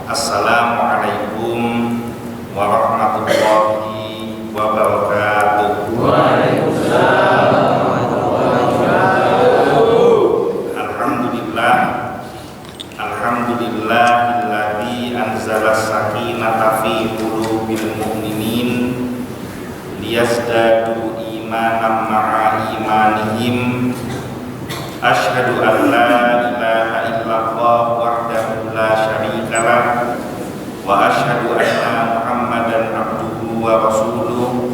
Assalamualaikum warahmatullahi wabarakatuh. Waalaikumsalam warahmatullahi wabarakatuh. Alhamdulillahilladzi anzala sakinata fi qulubil mu'minin liyazdadu imanan ma'a imanihim. Asyhadu an la ilaha illallah wahdahu la syarikalah wa asyhadu anna Muhammadan abduhu wa rasuluh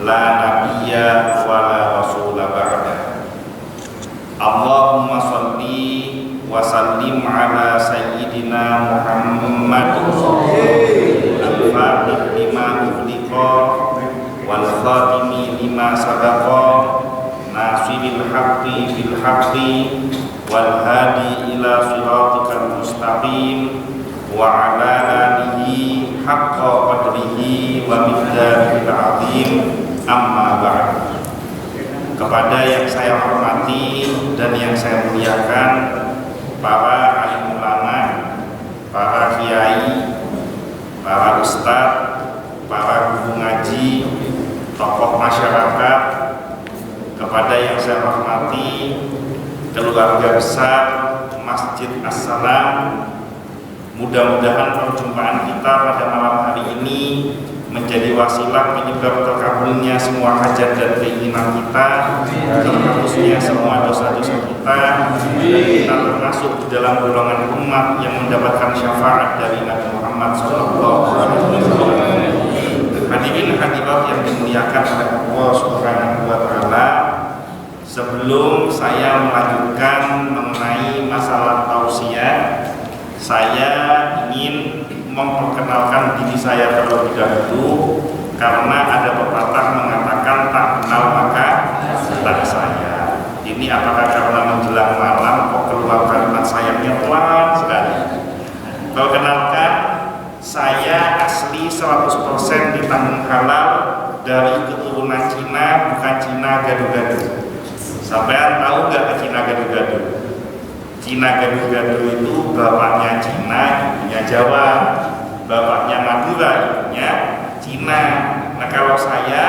la nabiyya wa la rasula ba'da. Allahumma shalli wa sallim ala sayyidina Muhammad al-fatih lima ughliqa wal khatimi lima sabaqa nasiril haqqi bil haqqi wal hadi ila siratikal mustaqim wa ala alihi haqqa qadrihi wa miqdaril azim. Amma ba'd. Kepada yang saya hormati dan yang saya muliakan, para alim ulama, para kiai, para ustadz, para guru ngaji, tokoh masyarakat, kepada yang saya hormati keluarga besar Masjid As-Salam, mudah-mudahan perjumpaan kita pada malam hari ini menjadi wasilah penyebab terkabulnya semua hajat dan keinginan kita, terhapusnya semua dosa-dosa kita, dan kita termasuk di dalam golongan umat yang mendapatkan syafaat dari Nabi Muhammad SAW. Hadirin hadirat yang dimuliakan oleh Allah Subhanahu wa Ta'ala, sebelum saya melanjutkan mengenai masalah tausiah, saya ingin memperkenalkan diri saya terlebih dahulu, karena ada pepatah mengatakan tak kenal maka tak sayang. Ini apakah karena menjelang malam kok keluar kalimat sayangnya pelan sekali? Perkenalkan, saya asli 100% ditanggung halal dari keturunan Cina, bukan Cina gado-gado. Sampean tahu nggak Cina gado-gado? Cina gado-gado itu bapaknya Cina, ibunya Jawa. Bapaknya Madura, ibunya Cina. Nah, kalau saya,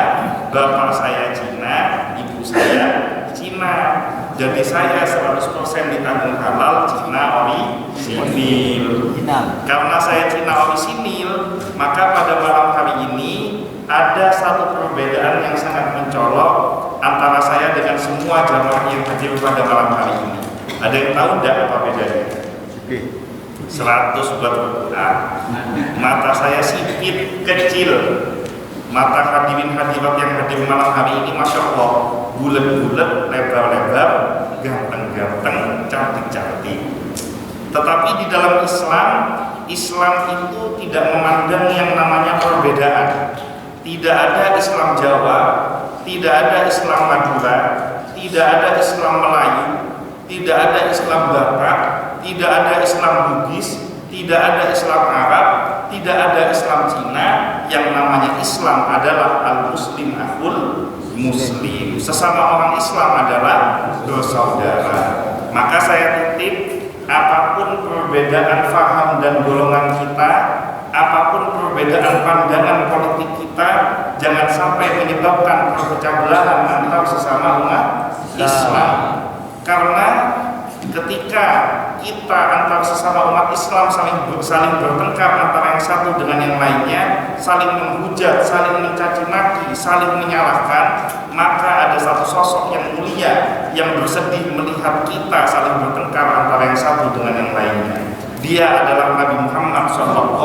bapak saya Cina, ibu saya Cina. Jadi saya 100% ditanggung halal Cina orisinil. Karena saya Cina orisinil, maka pada malam hari ini ada satu perbedaan yang sangat mencolok antara saya dengan semua jamaah yang hadir pada malam hari ini. Ada yang tahu tidak apa bedanya? 100 buat berkurang. Mata saya sipit, kecil. Mata hadirin hadirat yang hadir malam hari ini, masya Allah, bulat-bulat, lebar-lebar, ganteng-ganteng, cantik-cantik. Tetapi di dalam Islam, Islam itu tidak memandang yang namanya perbedaan. Tidak ada Islam Jawa, tidak ada Islam Madura, tidak ada Islam Melayu, tidak ada Islam Batak, tidak ada Islam Bugis, tidak ada Islam Arab, tidak ada Islam Cina. Yang namanya Islam adalah al-muslim akhul muslim. Sesama orang Islam adalah bersaudara. Maka saya titip, apapun perbedaan faham dan golongan kita, apapun perbedaan pandangan politik kita, jangan sampai menyebabkan perpecah belahan antar sesama umat Islam. Karena ketika kita antar sesama umat Islam saling bertengkar antara yang satu dengan yang lainnya, saling menghujat, saling mencaci maki, saling menyalahkan, maka ada satu sosok yang mulia yang bersedih melihat kita saling bertengkar antara yang satu dengan yang lainnya. Dia adalah Nabi Muhammad SAW.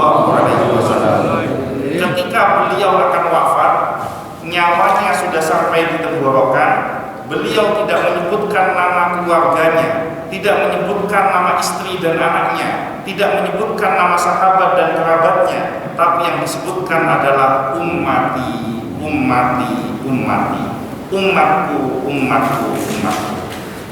Ketika beliau akan wafat, nyawanya sudah sampai di tenggorokan, beliau tidak menyebutkan nama keluarganya, tidak menyebutkan nama istri dan anaknya, tidak menyebutkan nama sahabat dan kerabatnya, tapi yang disebutkan adalah ummati, ummati, ummati, umatku, umatku, umatku.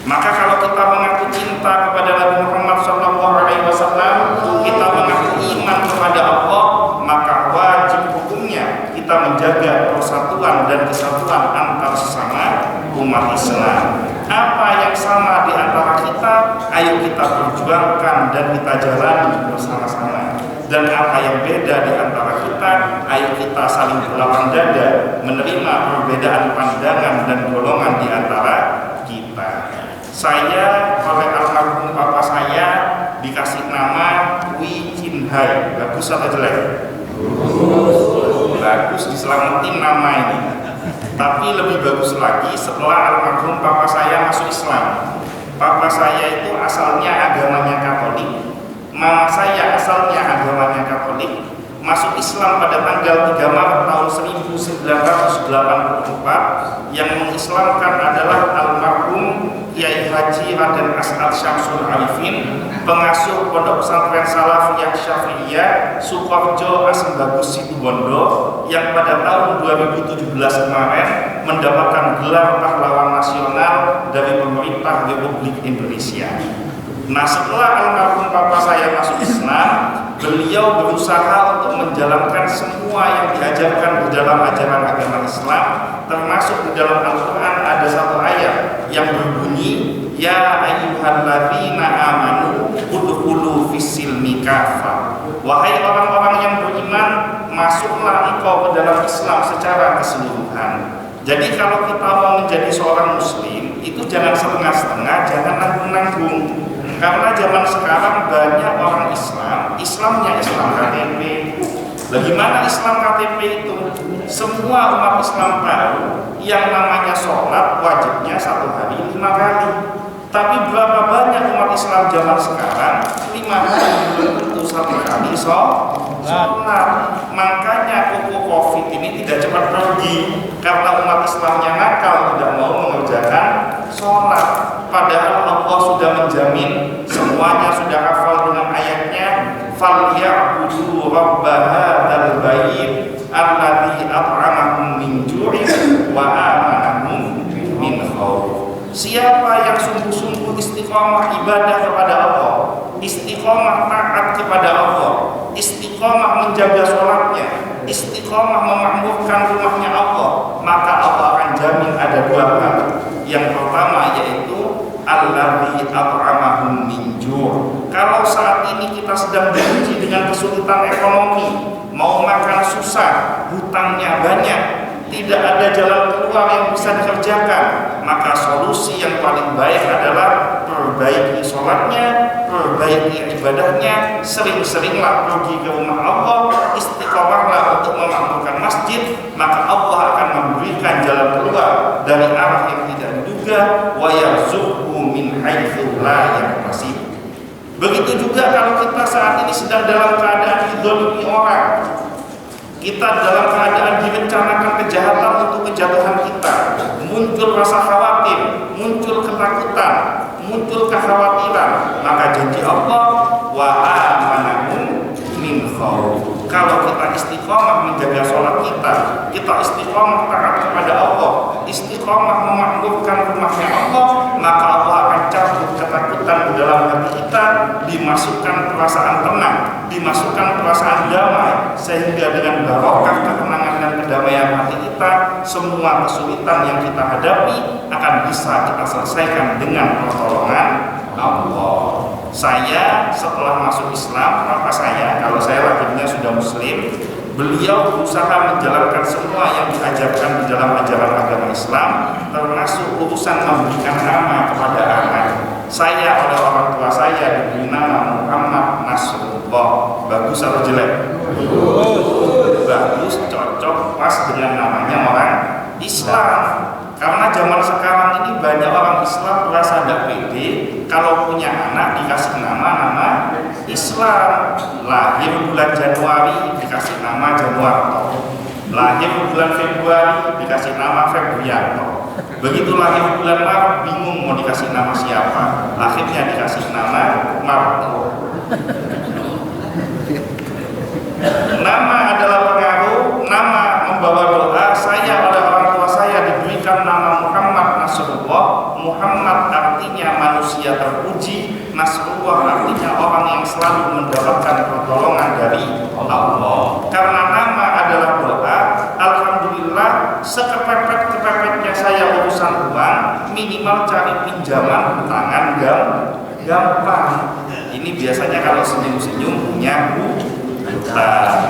Maka kalau kita mengaku cinta kepada Nabi Muhammad SAW, kita mengaku iman kepada Allah, maka wajib hukumnya kita menjaga persatuan dan kesatuan antar sesama umat Islam. Apa yang sama di antara kita, ayo kita perjuangkan dan kita jalani bersama-sama. dan apa yang beda di antara kita. Ayo kita saling berlapang dada menerima perbedaan pandangan dan golongan di antara kita. Saya oleh almarhum papa saya dikasih nama Wi Chin Hai. Bagus atau jelek? Bagus, diselamatin nama ini. Tapi lebih bagus lagi setelah almarhum papa saya masuk Islam. Papa saya itu asalnya agamanya Katolik, mama saya asalnya agamanya Katolik. Masuk Islam pada tanggal 3 Maret tahun 1984. Yang mengislamkan adalah almarhum Kiai Haji Raden As'ad Syamsul Arifin, pengasuh Pondok Pesantren Salafiyah Syafi'iyah Sukoharjo Asem Bagus Situbondo, yang pada tahun 2017 kemarin mendapatkan gelar pahlawan nasional dari pemerintah Republik Indonesia. Nah, setelah almarhum papa saya masuk Islam, beliau berusaha untuk menjalankan semua yang diajarkan di dalam ajaran agama Islam, termasuk di dalam Al-Quran ada satu ayat yang berbunyi, Ya ayyuhalladzina amanu udkhulu fis-silmi kafah. Wahai orang-orang yang beriman, masuklah engkau ke dalam Islam secara keseluruhan. Jadi kalau kita mau menjadi seorang muslim, itu jangan setengah-setengah, jangan nanggung-nanggung. Karena zaman sekarang banyak orang Islam, Islamnya Islam KTP. Bagaimana Islam KTP itu? Semua umat Islam tahu yang namanya sholat wajibnya 1 hari 5 kali. Tapi berapa banyak umat Islam zaman sekarang 5 hari belum tentu 1 kali sholat. Makanya koko COVID ini tidak cepat pergi karena umat Islamnya nakal, tidak mau mengerjakan sholat. Padahal Allah sudah menjamin, semuanya sudah hafal dengan ayatnya, falyabudu rabb hadzal bait alladzi at'amahum min ju'in wa amanahum min khauf. Siapa yang sungguh-sungguh istiqomah ibadah kepada Allah, istiqomah taat kepada Allah, istiqomah menjaga sholatnya, istiqomah memakmurkan rumahnya Allah, maka Allah akan jamin ada 2 hal. Yang pertama yaitu alladzi at'amahum min ju'. Kalau saat ini kita sedang diuji dengan kesulitan ekonomi, mau makan susah, hutangnya banyak, tidak ada jalan keluar yang bisa dikerjakan, maka solusi yang paling baik adalah perbaiki sholatnya, perbaiki ibadahnya, sering-seringlah pergi ke rumah Allah, istiqomahlah untuk memakmurkan masjid, maka Allah akan memberikan jalan keluar dari arah yang tidak diduga, wa yarzuqhu min haitsu la yahtasib. Begitu juga kalau kita saat ini sedang dalam keadaan dizalimi orang, kita dalam keadaan direncanakan kejahatan untuk kejatuhan kita, muncul rasa khawatir, muncul ketakutan, muncul kekhawatiran, maka janji Allah, wa amanahum min khauf. Kalau kita istiqomah menjaga sholat kita istiqomah taat kepada Allah, istiqomah memakmurkan rumahnya Allah, maka Allah akan cabut ketakutan di dalam hati kita, dimasukkan perasaan tenang, dimasukkan perasaan damai, sehingga dengan barokah ketenangan dan kedamaian hati kita, semua kesulitan yang kita hadapi akan bisa kita selesaikan dengan pertolongan Allah. Saya setelah masuk Islam, maka saya, kalau saya lahirnya sudah muslim, beliau berusaha menjalankan semua yang diajarkan di dalam ajaran agama Islam, termasuk urusan memberikan nama kepada anak. Saya oleh orang tua saya diberi nama Muhammad Nasrullah. Bagus atau jelek? Bagus, cocok, pas dengan namanya orang Islam. Karena zaman sekarang ini banyak orang Islam merasa tidak pede kalau punya anak dikasih nama Islam. Lahir bulan Januari dikasih nama Januarto, lahir bulan Februari dikasih nama Febrianto. Begitu lahir bulan Maret bingung mau dikasih nama siapa, akhirnya dikasih nama Marto. Nama adalah pengaruh, nama membawa doa. Saya oleh orang tua saya diberikan nama Muhammad Nasrullah. Muhammad artinya manusia terpuji, Nasrullah artinya orang yang selalu mendapatkan pertolongan dari Allah. Karena nama adalah doa, alhamdulillah sekepepet-kepepetnya saya urusan uang, minimal cari pinjaman tangan gampang. Ini biasanya kalau senyum-senyum punya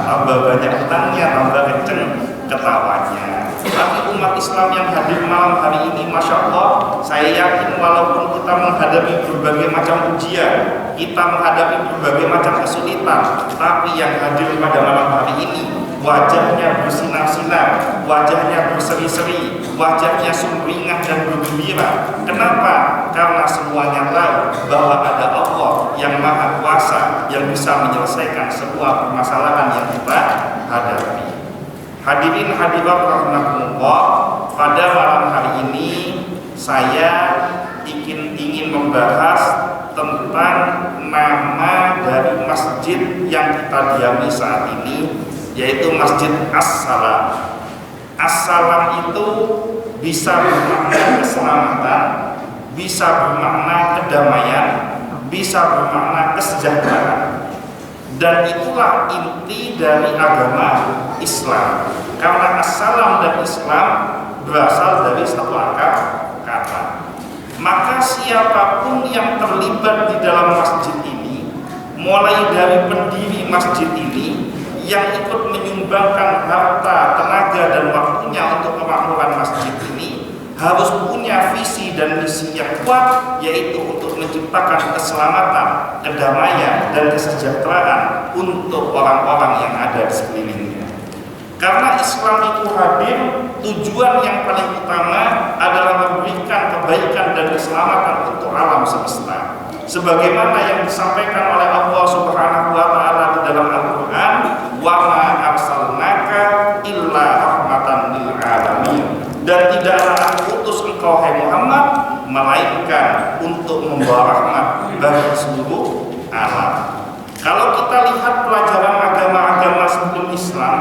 tambah banyak utangnya, tambah kenceng ketawanya. Tapi umat Islam yang hadir malam hari ini, Masya Allah, saya yakin walaupun kita menghadapi berbagai macam ujian, kita menghadapi berbagai macam kesulitan, tapi yang hadir pada malam hari ini wajahnya bersinar-sinar, wajahnya berseri-seri, wajahnya sumringah dan bergembira. Kenapa? Karena semuanya tahu bahwa ada Allah yang Maha Kuasa yang bisa menyelesaikan semua permasalahan yang kita hadapi. Hadirin hadirat rahimakumullah, pada malam hari ini saya ingin membahas tentang nama dari masjid yang kita diami saat ini, yaitu Masjid As-Salam. As-Salam itu bisa bermakna keselamatan, bisa bermakna kedamaian, bisa bermakna kesejahteraan. Dan itulah inti dari agama Islam. Karena As-Salam dan Islam berasal dari satu akar kata. Maka siapapun yang terlibat di dalam masjid ini, mulai dari pendiri masjid ini, yang ikut menyumbangkan harta, tenaga, dan waktunya untuk kemakmuran masjid ini, harus punya visi dan misi yang kuat, yaitu untuk menciptakan keselamatan, kedamaian, dan kesejahteraan untuk orang-orang yang ada di sekelilingnya. Karena Islam itu hadir, tujuan yang paling utama adalah memberikan kebaikan dan keselamatan untuk alam semesta. Sebagaimana yang disampaikan oleh Allah Subhanahu wa Ta'ala di dalam Al-Quran, "Wa ma arsalnaka illa rahmatan lil alamin." Dan tidaklah aku utus engkau hai Muhammad melainkan untuk membawa rahmat bagi seluruh alam. Kalau kita lihat pelajaran agama-agama sebelum Islam,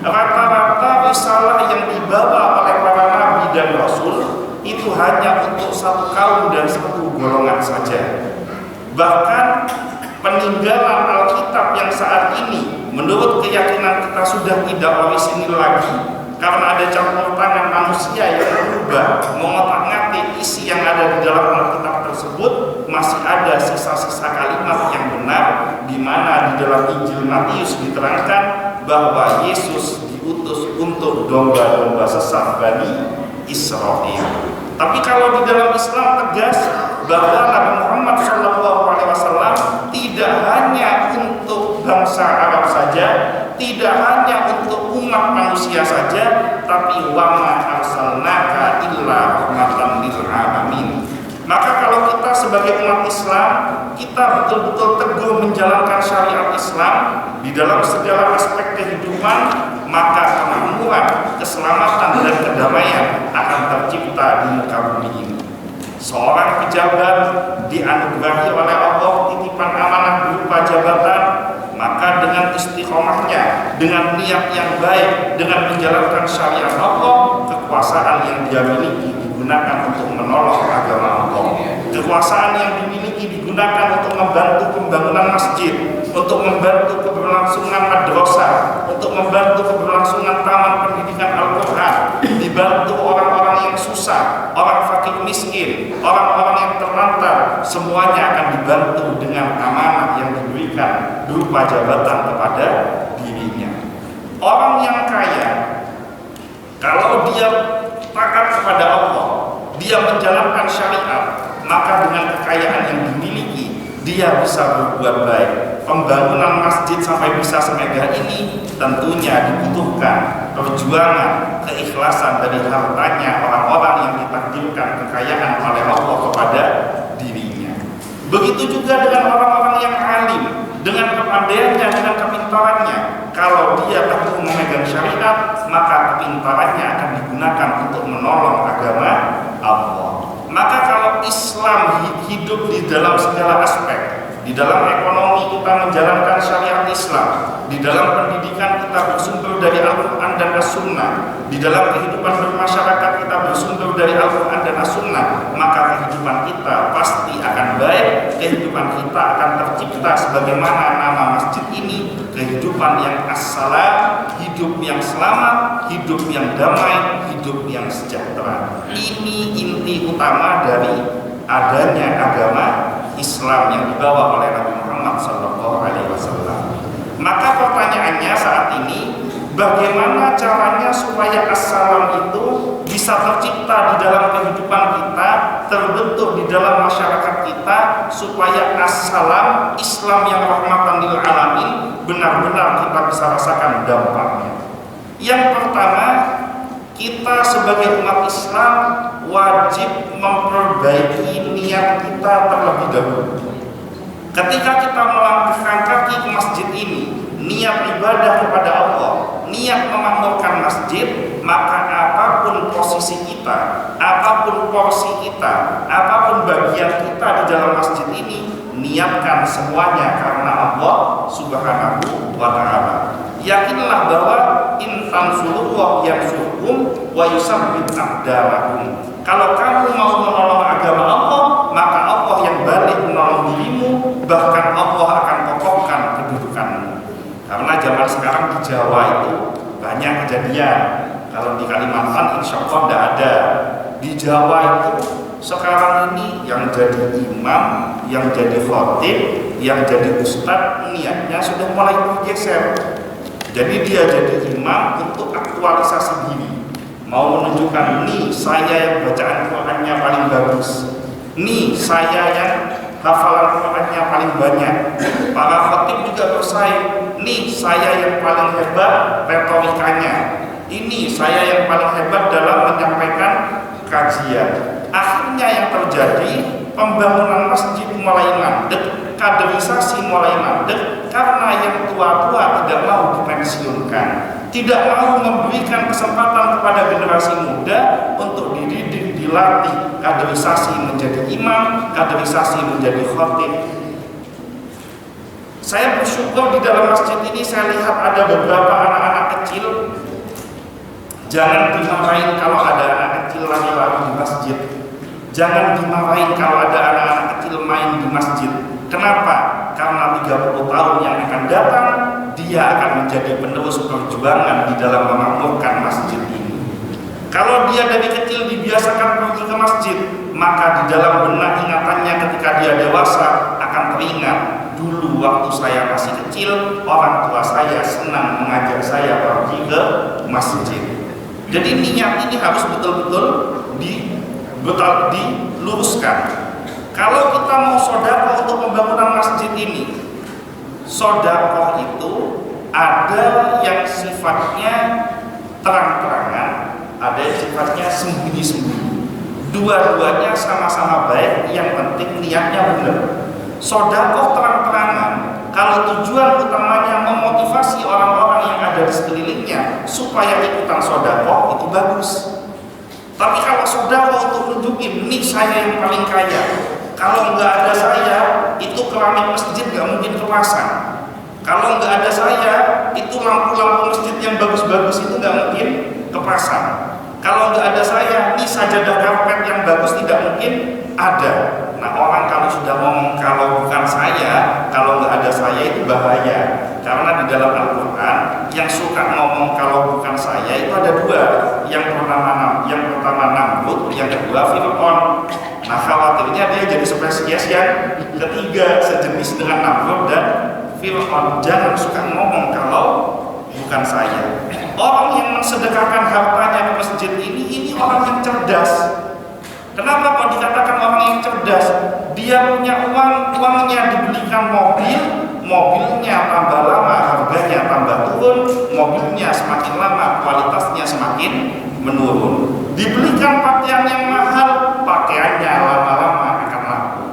rata-rata risalah yang dibawa oleh para nabi dan rasul itu hanya untuk satu kaum dan satu golongan saja. Bahkan peninggalan Alkitab yang saat ini menurut keyakinan kita sudah tidak orisinil lagi, karena ada campur tangan manusia yang berubah mengotak-ngatik isi yang ada di dalam Alkitab tersebut. Masih ada sisa-sisa kalimat yang benar, di mana di dalam Injil Matius diterangkan bahwa Yesus diutus untuk domba-domba sesat Bani Israel. Tapi kalau di dalam Islam tegas bahwa Nabi Muhammad SAW tidak hanya untuk bangsa Arab saja, tidak hanya untuk umat manusia saja, tapi wa ma arsalnaka illa rahmatan lil alamin. Maka kalau kita sebagai umat Islam, kita betul-betul teguh menjalankan syariat Islam di dalam segala aspek kehidupan, maka kemakmuran, keselamatan, dan kedamaian akan tercipta di muka bumi ini. Seorang pejabat dianugerahi oleh Allah titipan amanah berupa jabatan, maka dengan istiqomahnya, dengan niat yang baik, dengan menjalankan syariat Allah, kekuasaan yang dia miliki digunakan untuk menolong agama Allah. Kekuasaan yang dimiliki digunakan untuk membantu pembangunan masjid, untuk membantu keberlangsungan madrasah, untuk membantu keberlangsungan taman pendidikan Al-Quran, dibantu orang-orang yang susah, orang fakir miskin, orang-orang yang terlantar, semuanya akan dibantu dengan amanah yang diberikan berupa jabatan kepada dirinya. Orang yang kaya, kalau dia taat kepada Allah, dia menjalankan syariat, maka dengan kekayaan yang dimiliki, dia bisa berbuat baik. Pembangunan masjid sampai bisa semegah ini tentunya dibutuhkan perjuangan, keikhlasan dari hartanya orang-orang yang ditakdirkan kekayaan oleh Allah kepada dirinya. Begitu juga dengan orang-orang yang alim, dengan kepandaiannya, dengan kepintarannya. Kalau dia teguh memegang syariat, maka kepintarannya akan digunakan untuk menolong agama Allah. Maka kalau Islam hidup di dalam segala aspek, di dalam ekonomi kita menjalankan syariat Islam, di dalam pendidikan kita bersumber dari Al-Quran dan As-Sunnah, di dalam kehidupan bermasyarakat kita bersumber dari Al-Quran dan As-Sunnah, maka kehidupan kita pasti akan baik, kehidupan kita akan tercipta sebagaimana nama masjid ini, kehidupan yang as-salam, hidup yang selamat, hidup yang damai, hidup yang sejahtera. Ini inti utama dari adanya agama Islam yang dibawa oleh Nabi Muhammad SAW. Maka pertanyaannya saat ini, bagaimana caranya supaya assalam itu bisa tercipta di dalam kehidupan kita, terbentuk di dalam masyarakat kita, supaya assalam Islam yang rahmatan lil alamin benar-benar kita bisa rasakan dampaknya. Yang pertama, kita sebagai umat Islam wajib memperbaiki niat kita terlebih dahulu. Ketika kita melangkahkan kaki ke masjid ini, niat ibadah kepada Allah, niat memakmurkan masjid, maka apapun posisi kita, apapun porsi kita, apapun bagian kita di dalam masjid ini, niatkan semuanya karena Allah Subhanahu wa ta'ala. Yakinlah bahwa in tansurullah yansurkum wa yusabbit aqdamakum. Kalau kamu mau menolong agama Allah, maka Allah yang balik menolong dirimu, bahkan Allah akan kokohkan kedudukanmu. Karena zaman sekarang di Jawa itu banyak kejadian. Kalau di Kalimantan insya Allah tidak ada. Di Jawa itu sekarang ini yang jadi imam, yang jadi khotib, yang jadi ustadz, niatnya sudah mulai bergeser. Jadi dia jadi imam untuk aktualisasi diri, mau menunjukkan, nih saya yang bacaan Qurannya paling bagus, nih saya yang hafalan Qurannya paling banyak. Para khotib juga bersaing, nih saya yang paling hebat retorikanya, ini saya yang paling hebat dalam menyampaikan kajian. Akhirnya yang terjadi, pembangunan masjid mulai mandek, kaderisasi mulai mandek, karena yang tua-tua tidak mau dipensiunkan, tidak mau memberikan kesempatan kepada generasi muda untuk dididik, dilatih, kaderisasi menjadi imam, kaderisasi menjadi khotib. Saya bersyukur di dalam masjid ini saya lihat ada beberapa anak-anak kecil. Jangan dimarahin kalau ada anak kecil lari-lari di masjid. Jangan dimarahin kalau ada anak-anak kecil main di masjid. Kenapa? Karena 30 tahun yang akan datang, dia akan menjadi penerus perjuangan di dalam memakmurkan masjid ini. Kalau dia dari kecil dibiasakan pergi ke masjid, maka di dalam benak ingatannya ketika dia dewasa akan teringat, dulu waktu saya masih kecil, orang tua saya senang mengajak saya pergi ke masjid. Jadi niat ini harus betul-betul diluruskan. Kalau kita mau sedekah untuk pembangunan masjid ini, sedekah itu ada yang sifatnya terang-terangan, ada yang sifatnya sembunyi-sembunyi. Dua-duanya sama-sama baik, yang penting niatnya benar. Sedekah terang-terangan, kalau tujuan utamanya memotivasi orang-orang yang ada di sekelilingnya supaya ikutan sedekah, itu bagus. Tapi kalau sedekah untuk nunjukin, nih saya yang paling kaya, kalau nggak ada saya, itu keramik masjid nggak mungkin kepasang. Kalau nggak ada saya, itu lampu-lampu masjid yang bagus-bagus itu nggak mungkin kepasang. Kalau nggak ada saya, nih sajadah karpet yang bagus tidak mungkin ada. Nah, orang kalau sudah ngomong kalau bukan saya, kalau nggak ada saya, itu bahaya. Karena di dalam Al-Quran yang suka ngomong kalau bukan saya itu ada dua. Yang pertama Namrud, yang kedua Fir'aun. Nah, khawatirnya dia jadi spesies yang ketiga sejenis dengan Namrud dan Fir'aun. Jangan suka ngomong kalau bukan saya. Orang yang mensedekahkan hartanya ke masjid ini orang yang cerdas. Kenapa kok dikatakan orang yang cerdas? Dia punya uang, uangnya dibelikan mobil, mobilnya tambah lama harganya tambah turun, mobilnya semakin lama kualitasnya semakin menurun. Dibelikan pakaian yang mahal, pakaiannya lama-lama akan laku.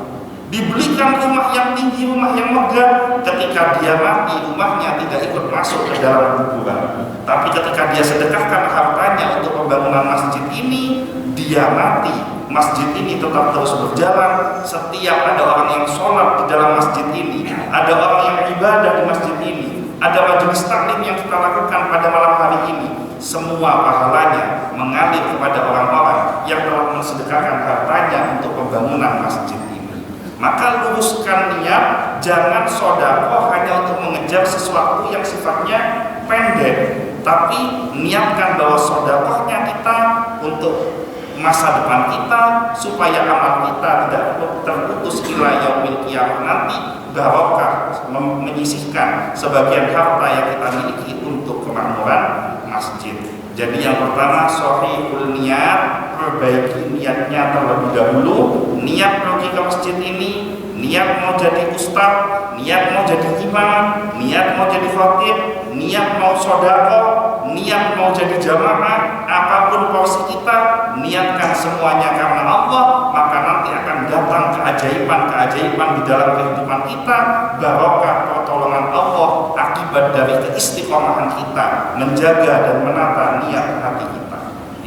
Dibelikan rumah yang tinggi, rumah yang megah, ketika dia mati rumahnya tidak ikut masuk ke dalam kuburan. Tapi ketika dia sedekahkan hartanya untuk pembangunan masjid ini, dia mati, masjid ini tetap terus berjalan. Setiap ada orang yang sholat di dalam masjid ini, ada orang yang ibadah di masjid ini, ada majelis taklim yang kita lakukan pada malam hari ini, semua pahalanya mengalir kepada orang-orang yang telah mensedekahkan hartanya untuk pembangunan masjid ini. Maka luruskan niat, jangan sedekah hanya untuk mengejar sesuatu yang sifatnya pendek, tapi niatkan bahwa sedekahnya kita untuk masa depan kita, supaya amal kita tidak terputus ila yaumil qiyamah nanti, barokah menyisihkan sebagian harta yang kita miliki untuk kemakmuran masjid. Jadi yang pertama, shahihul niat, perbaiki niatnya terlebih dahulu. Niat pergi ke masjid ini, niat mau jadi ustaz, niat mau jadi imam, niat mau jadi khatib, niat mau sedekah, niat mau jadi jamaah, apapun porsi kita, niatkan semuanya karena Allah, maka nanti akan datang keajaiban-keajaiban di dalam kehidupan kita, barokah pertolongan Allah akibat dari keistiqomahan kita menjaga dan menata niat hati kita.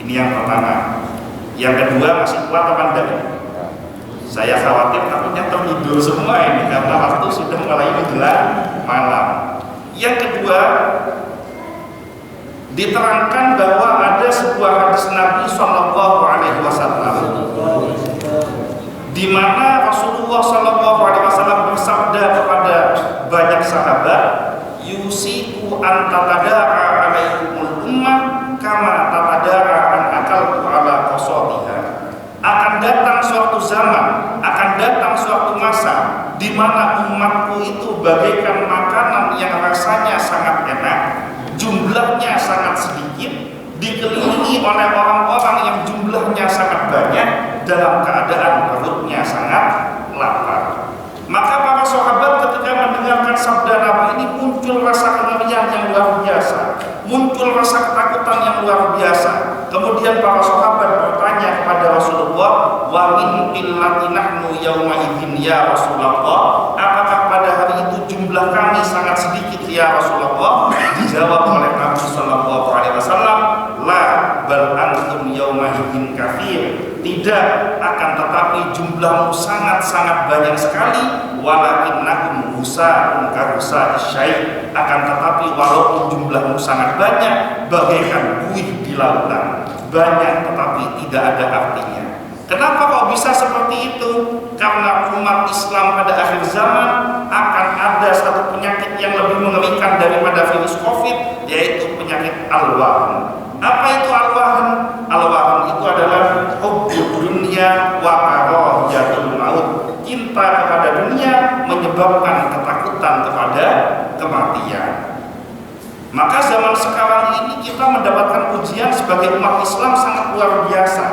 Ini yang pertama. Yang kedua, masih kuat apa enggak? Saya khawatir takutnya tertidur semua ini karena waktu sudah mulai menjelang malam. Yang kedua, diterangkan bahwa ada sebuah hadis Nabi Shallallahu Alaihi Wasallam di mana Rasulullah Shallallahu Alaihi Wasallam bersabda kepada banyak sahabat, yusiku an tatada'a alaikumul ummah kama tatada'a an akaltu ala qasatiha. Akan datang suatu zaman, akan datang suatu masa di mana umatku itu bagaikan makanan yang rasanya sangat enak, jumlahnya sangat sedikit, dikelilingi oleh orang-orang yang jumlahnya sangat banyak dalam keadaan perutnya sangat lapar. Maka para sahabat ketika mendengarkan sabda Nabi ini muncul rasa kengerian yang luar biasa, muncul rasa ketakutan yang luar biasa. Kemudian para sahabat bertanya kepada Rasulullah, wa min qillati nahnu yauma idzin ya Rasulullah, apakah pada hari itu jumlah kami sangat sedikit ya Rasulullah? Dijawab oleh Nabi sallallahu alaihi wasallam, la bal antum yauma idzin katsir. Tidak, akan tetapi jumlahmu sangat-sangat banyak sekali. Walakinnakum husa'un kahusa'i syai'. Akan tetapi walaupun jumlahmu sangat banyak, bagaikan buih di lautan, banyak tetapi tidak ada artinya. Kenapa kok bisa seperti itu? Karena umat Islam pada akhir zaman akan ada satu penyakit yang lebih mengerikan daripada virus COVID, yaitu penyakit al-wahm. Apa itu al-wahm? Al-wahm itu adalah hubbud dunya wa karahiyatul maut. Cinta kepada dunia menyebabkan ketakutan kepada kematian. Maka zaman sekarang ini kita mendapatkan ujian sebagai umat Islam sangat luar biasa.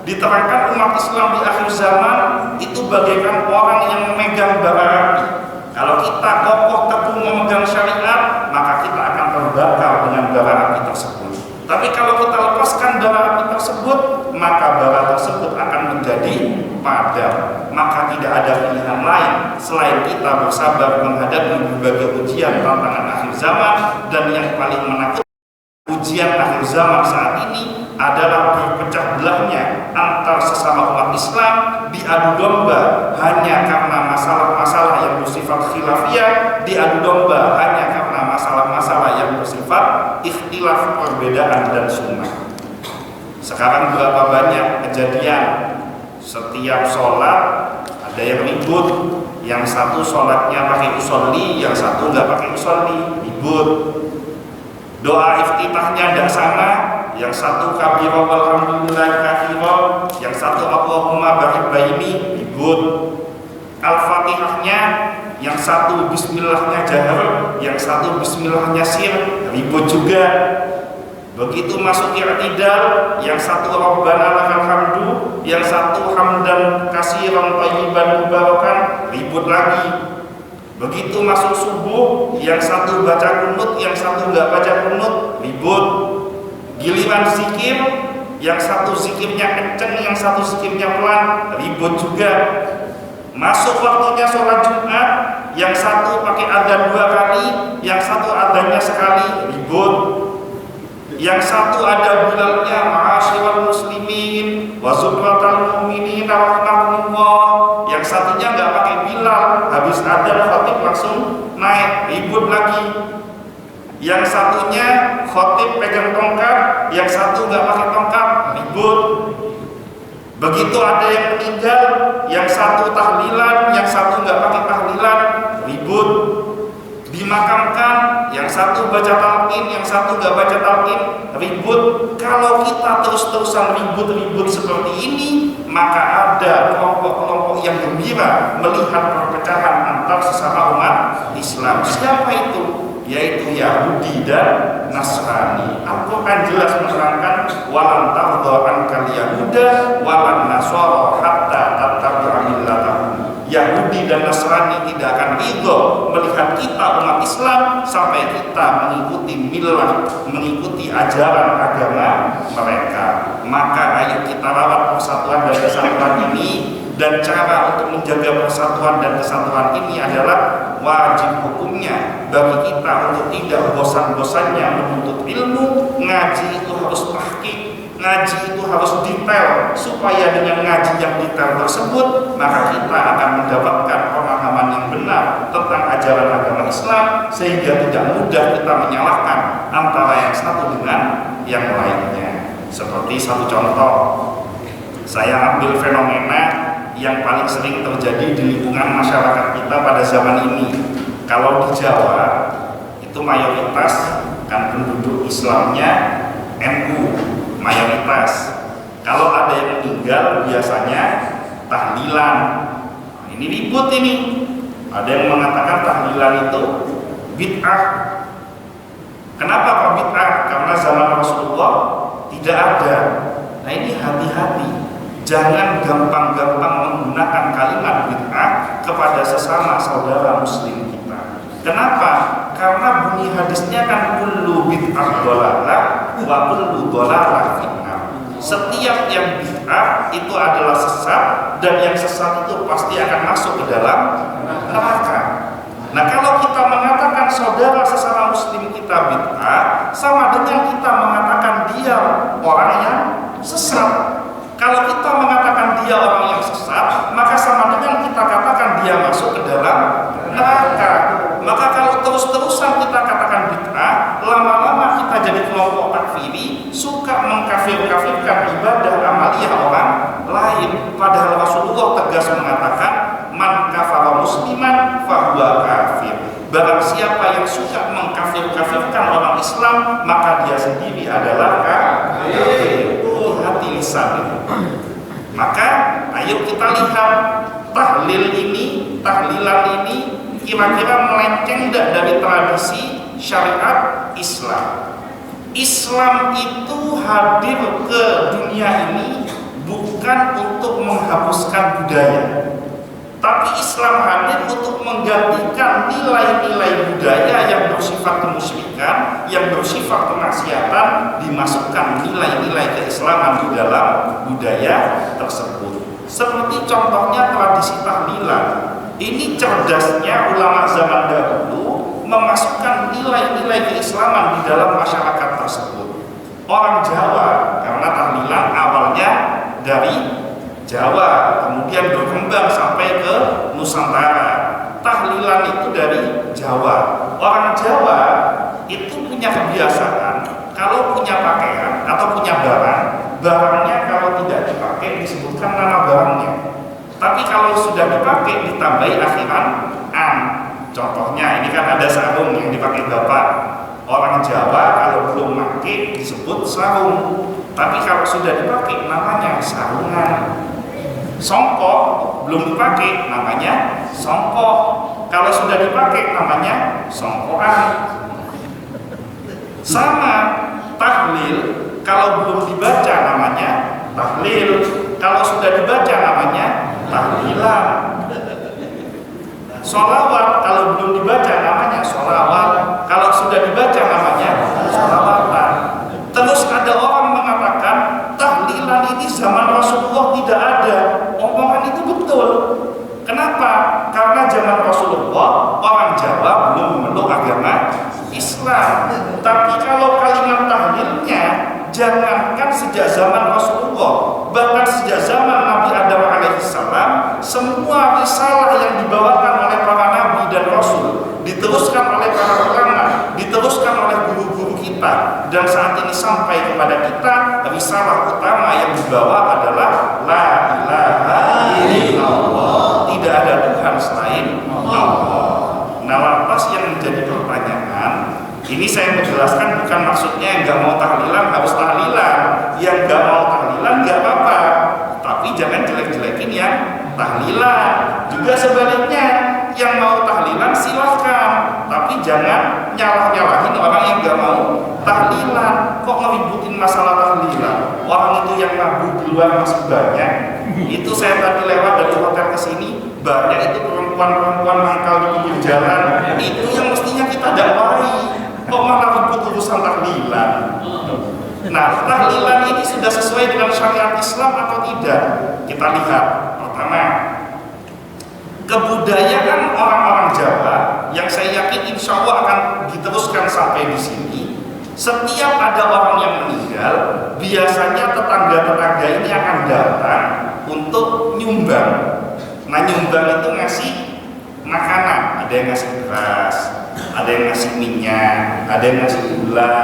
Diterangkan umat Islam di akhir zaman itu bagaikan orang yang memegang bara api. Kalau kita kokoh teguh memegang syariat, maka kita akan terbakar dengan bara api tersebut. Tapi kalau kita lepaskan bara api tersebut, maka bara tersebut akan menjadi padam. Maka tidak ada pilihan lain selain kita bersabar menghadapi berbagai ujian tantangan akhir zaman. Dan yang paling menakutkan ujian akhir zaman saat ini adalah berpecah belahnya antar sesama umat Islam, diadu domba hanya karena masalah-masalah yang bersifat khilafiyah, diadu domba hanya karena masalah-masalah yang bersifat ikhtilaf, perbedaan dan sunnah. Sekarang berapa banyak kejadian setiap sholat ada yang ribut, yang satu sholatnya pakai usolli, yang satu nggak pakai usolli, ribut. Doa iftitahnya tidak sama, yang satu kabiro walhamdulillah kathiro, yang satu Allahumma barik baini, ribut. Al-Fatihahnya yang satu bismillahnya jahar, yang satu bismillahnya sir, ribut juga. Begitu masuk i'tidal, yang satu rabbana lakal hamdu, yang satu hamdan katsiran thayyiban mubarakan, ribut lagi. Begitu masuk subuh, yang satu baca kunut, yang satu enggak baca kunut, ribut. Giliran zikir, yang satu zikirnya kenceng, yang satu zikirnya pelan, ribut juga. Masuk waktunya sholat Jumat, yang satu pakai adzan 2 kali, yang satu adzannya sekali, ribut. Yang satu ada bilalnya ma'asyiral muslimin wa zubratal mu'minin rahimahumullah. Yang satunya enggak pakai bilal, habis adzan khatib langsung naik, ribut lagi. Yang satunya khatib pegang tongkat, yang satu enggak pakai tongkat, ribut. Begitu ada yang meninggal, yang satu tahlilan, yang satu enggak pakai tahlilan, ribut. Dimakamkan, yang satu baca talqin, yang satu nggak baca talqin, ribut. Kalau kita terus-terusan ribut-ribut seperti ini, maka ada kelompok-kelompok yang gembira melihat perpecahan antar sesama umat Islam. Siapa itu? Yaitu Yahudi dan Nasrani. Al-Quran jelas menerangkan walan tardha ankal yahuda walan nasara hatta tattabi'a millatahum. Yahudi dan Nasrani tidak akan ridho melihat kita umat Islam sampai kita mengikuti milah, mengikuti ajaran agama mereka. Maka ayo kita rawat persatuan dan kesatuan ini, dan cara untuk menjaga persatuan dan kesatuan ini adalah wajib hukumnya bagi kita untuk tidak bosan-bosannya menuntut ilmu. Ngaji itu harus tahqiq, ngaji itu harus detail, supaya dengan ngaji yang detail tersebut maka kita akan mendapatkan pemahaman yang benar tentang ajaran agama Islam, sehingga tidak mudah kita menyalahkan antara yang satu dengan yang lainnya. Seperti satu contoh, saya ambil fenomena yang paling sering terjadi di lingkungan masyarakat kita pada zaman ini. Kalau di Jawa itu mayoritas kan penduduk Islamnya NU, mayoritas. Kalau ada yang meninggal biasanya tahlilan. Ini ribut ini. Ada yang mengatakan tahlilan itu bid'ah. Kenapa kok bid'ah? Karena zaman Rasulullah tidak ada. Nah ini hati-hati, jangan gampang-gampang menggunakan kalimat bid'ah kepada sesama saudara muslim kita. Kenapa? Karena bunyi hadisnya kan kullu bid'ah dhalalah wa kullu dhalalah finnar. Setiap yang bid'ah itu adalah sesat, dan yang sesat itu pasti akan masuk ke dalam neraka. Nah kalau kita mengatakan saudara sesama muslim kita bid'ah, sama dengan kita mengatakan dia orang yang sesat. Kalau kita mengatakan dia orang yang sesat, maka sama dengan kita katakan dia masuk ke dalam neraka. Maka kalau terus-terusan kita katakan bid'ah, lama-lama kita jadi kelompok takfiri, suka mengkafir-kafirkan ibadah amaliyah orang lain. Padahal Rasulullah tegas mengatakan man kafara musliman fahuwa kafir. Barang siapa yang suka mengkafir-kafirkan orang Islam, maka dia sendiri adalah kafir. Hati lisan itu. Maka ayo kita lihat tahlil ini, tahlilan ini kira-kira melenceng tidak dari tradisi syariat Islam. Islam itu hadir ke dunia ini bukan untuk menghapuskan budaya, tapi Islam hadir untuk menggantikan nilai-nilai budaya yang bersifat kemusyrikan, yang bersifat kemaksiatan, dimasukkan nilai-nilai keislaman di dalam budaya tersebut. Seperti contohnya tradisi tahlilan. Ini cerdasnya ulama zaman dahulu memasukkan nilai-nilai keislaman di dalam masyarakat tersebut. Orang Jawa, karena tahlilan awalnya dari Jawa, kemudian berkembang sampai ke Nusantara. Tahlilan itu dari Jawa. Orang Jawa itu punya kebiasaan, kalau punya pakaian atau punya barang, barangnya kalau tidak dipakai disebutkan nama barangnya. Tapi kalau sudah dipakai ditambahi akhiran an. Contohnya ini kan ada sarung yang dipakai bapak. Orang Jawa kalau belum pakai disebut sarung, tapi kalau sudah dipakai namanya sarungan. Songkok belum dipakai namanya songkok, kalau sudah dipakai namanya songkokan. Sama tahlil, kalau belum dibaca namanya tahlil, kalau sudah dibaca namanya tahlilan. Sholawat kalau belum dibaca namanya sholawat, kalau sudah dibaca namanya sholawatan. Terus ada orang mengatakan tahlilan ini zaman Rasulullah tidak ada. Omongan itu betul. Kenapa? Karena zaman Rasulullah orang Jawa belum memeluk agama Islam. Tapi kalau kalimat tahlilnya, jangankan sejak zaman Rasulullah, bahkan sejak zaman Nabi Adam alaihissalam, semua risalah yang dibawakan oleh para nabi dan rasul diteruskan oleh para ulama, diteruskan oleh guru-guru kita, dan saat ini sampai kepada kita, risalah utama yang dibawa adalah la ilaha illallah, tidak ada Tuhan selain Allah. Nah lantas yang menjadi pertanyaan, Ini saya menjelaskan bukan maksudnya yang nggak mau tahlilan harus tahlilan, yang nggak mau tahlilan nggak apa-apa, tapi jangan jelek-jelekin yang tahlilan. Juga sebaliknya, yang mau tahlilan silahkan, tapi jangan nyalah-nyalahin orang yang nggak mau tahlilan. Kok ngeributin masalah tahlilan? Orang itu yang mabuk di luar masih banyak. Itu saya tadi lewat dari hotel ke sini, banyak itu perempuan-perempuan mangkal di pinggir jalan. Itu yang mestinya kita dakwai. Kok malah ribut urusan tahlilan? Nah, tahlilan ini sudah sesuai dengan syariat Islam atau tidak? Kita lihat. Pertama, kebudayaan orang-orang Jawa yang saya yakin insya Allah akan diteruskan sampai di sini. Setiap ada orang yang meninggal, biasanya tetangga-tetangga ini akan datang untuk nyumbang. Nah, nyumbang itu ngasih makanan, ada yang ngasih beras, ada yang ngasih minyak, ada yang ngasih gula,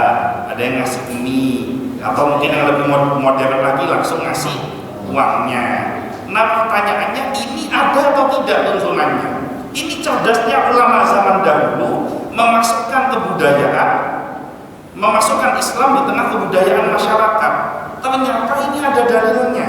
ada yang ngasih mie, atau mungkin yang lebih modern lagi langsung ngasih uangnya. Nah, pertanyaannya, ini ada atau tidak tuntunannya? Ini cerdasnya ulama zaman dahulu memasukkan kebudayaan, memasukkan Islam di tengah kebudayaan masyarakat. Ternyata ini ada dalilnya.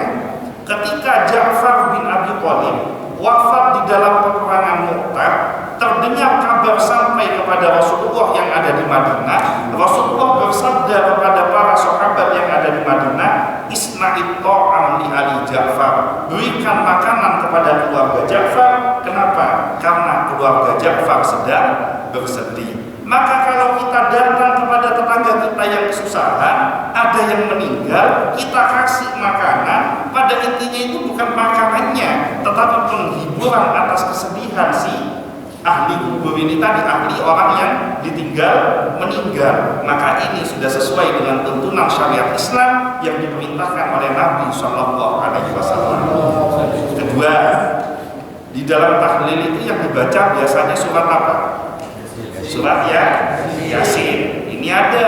Ketika Ja'far bin Abi Thalib wafat di dalam peperangan Mu'tah, terdengar kabar sampai kepada Rasulullah yang ada di Madinah. Rasulullah bersabda kepada para sahabat yang ada di Madinah, "Isna'it ta'am li ali Ja'far." Berikan makanan kepada keluarga Ja'far. Kenapa? Karena keluarga Ja'far sedang bersedih. Maka kalau kita datang kepada tetangga kita yang kesusahan, ada yang meninggal, kita kasih makanan, pada intinya itu bukan makanannya, tetapi penghiburan atas kesedihan si ahli kubur ini tadi, ahli orang yang ditinggal meninggal. Maka ini sudah sesuai dengan tuntunan syariat Islam yang diperintahkan oleh Nabi Shallallahu Alaihi Wasallam. Kedua, di dalam tahlil itu yang dibaca biasanya surat apa? Surat Yasin. Ini ada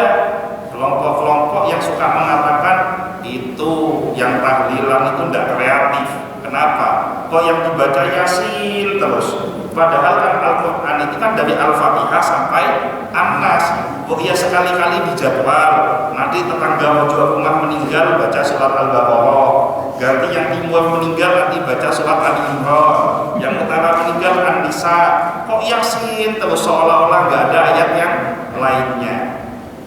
kelompok-kelompok yang suka mengatakan itu yang tahlilan itu tidak kreatif. Kenapa? Kok yang dibaca Yasin terus? Padahal kan Al-Quran itu kan dari Al-Fatihah sampai An-Nas. Kok ya sekali-kali dijadwal, nanti tetangga pojok rumah meninggal baca surat Al-Baqarah, ganti yang timur meninggal nanti baca surat Al-Imran, yang utara meninggal An-Nisa. Kok Yasin terus seolah-olah nggak ada ayat yang lainnya?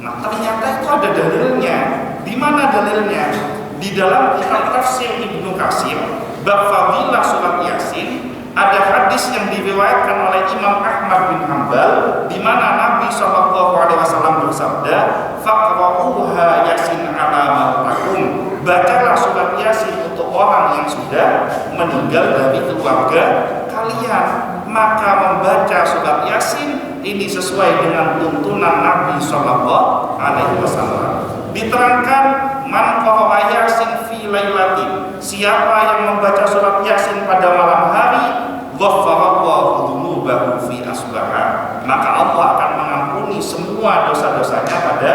Nah, ternyata itu ada dalilnya. Di mana dalilnya? Di dalam kitab tafsir Ibnu Katsir bab fadilah surat Yasin, ada hadis yang diriwayatkan oleh Imam Ahmad bin Hanbal di mana Nabi SAW bersabda, "Faqra'uha Yasin ala mautakum." Bacalah surat Yasin untuk orang yang sudah meninggal dari keluarga kalian. Maka membaca surat Yasin ini sesuai dengan tuntunan Nabi SAW. Diterangkan, "Man qara'a Yasin fi lailatin." Siapa yang membaca surat Yasin pada malam hari, ghaffarallahu dzunubahu fi asbaha. Maka Allah akan mengampuni semua dosa-dosanya pada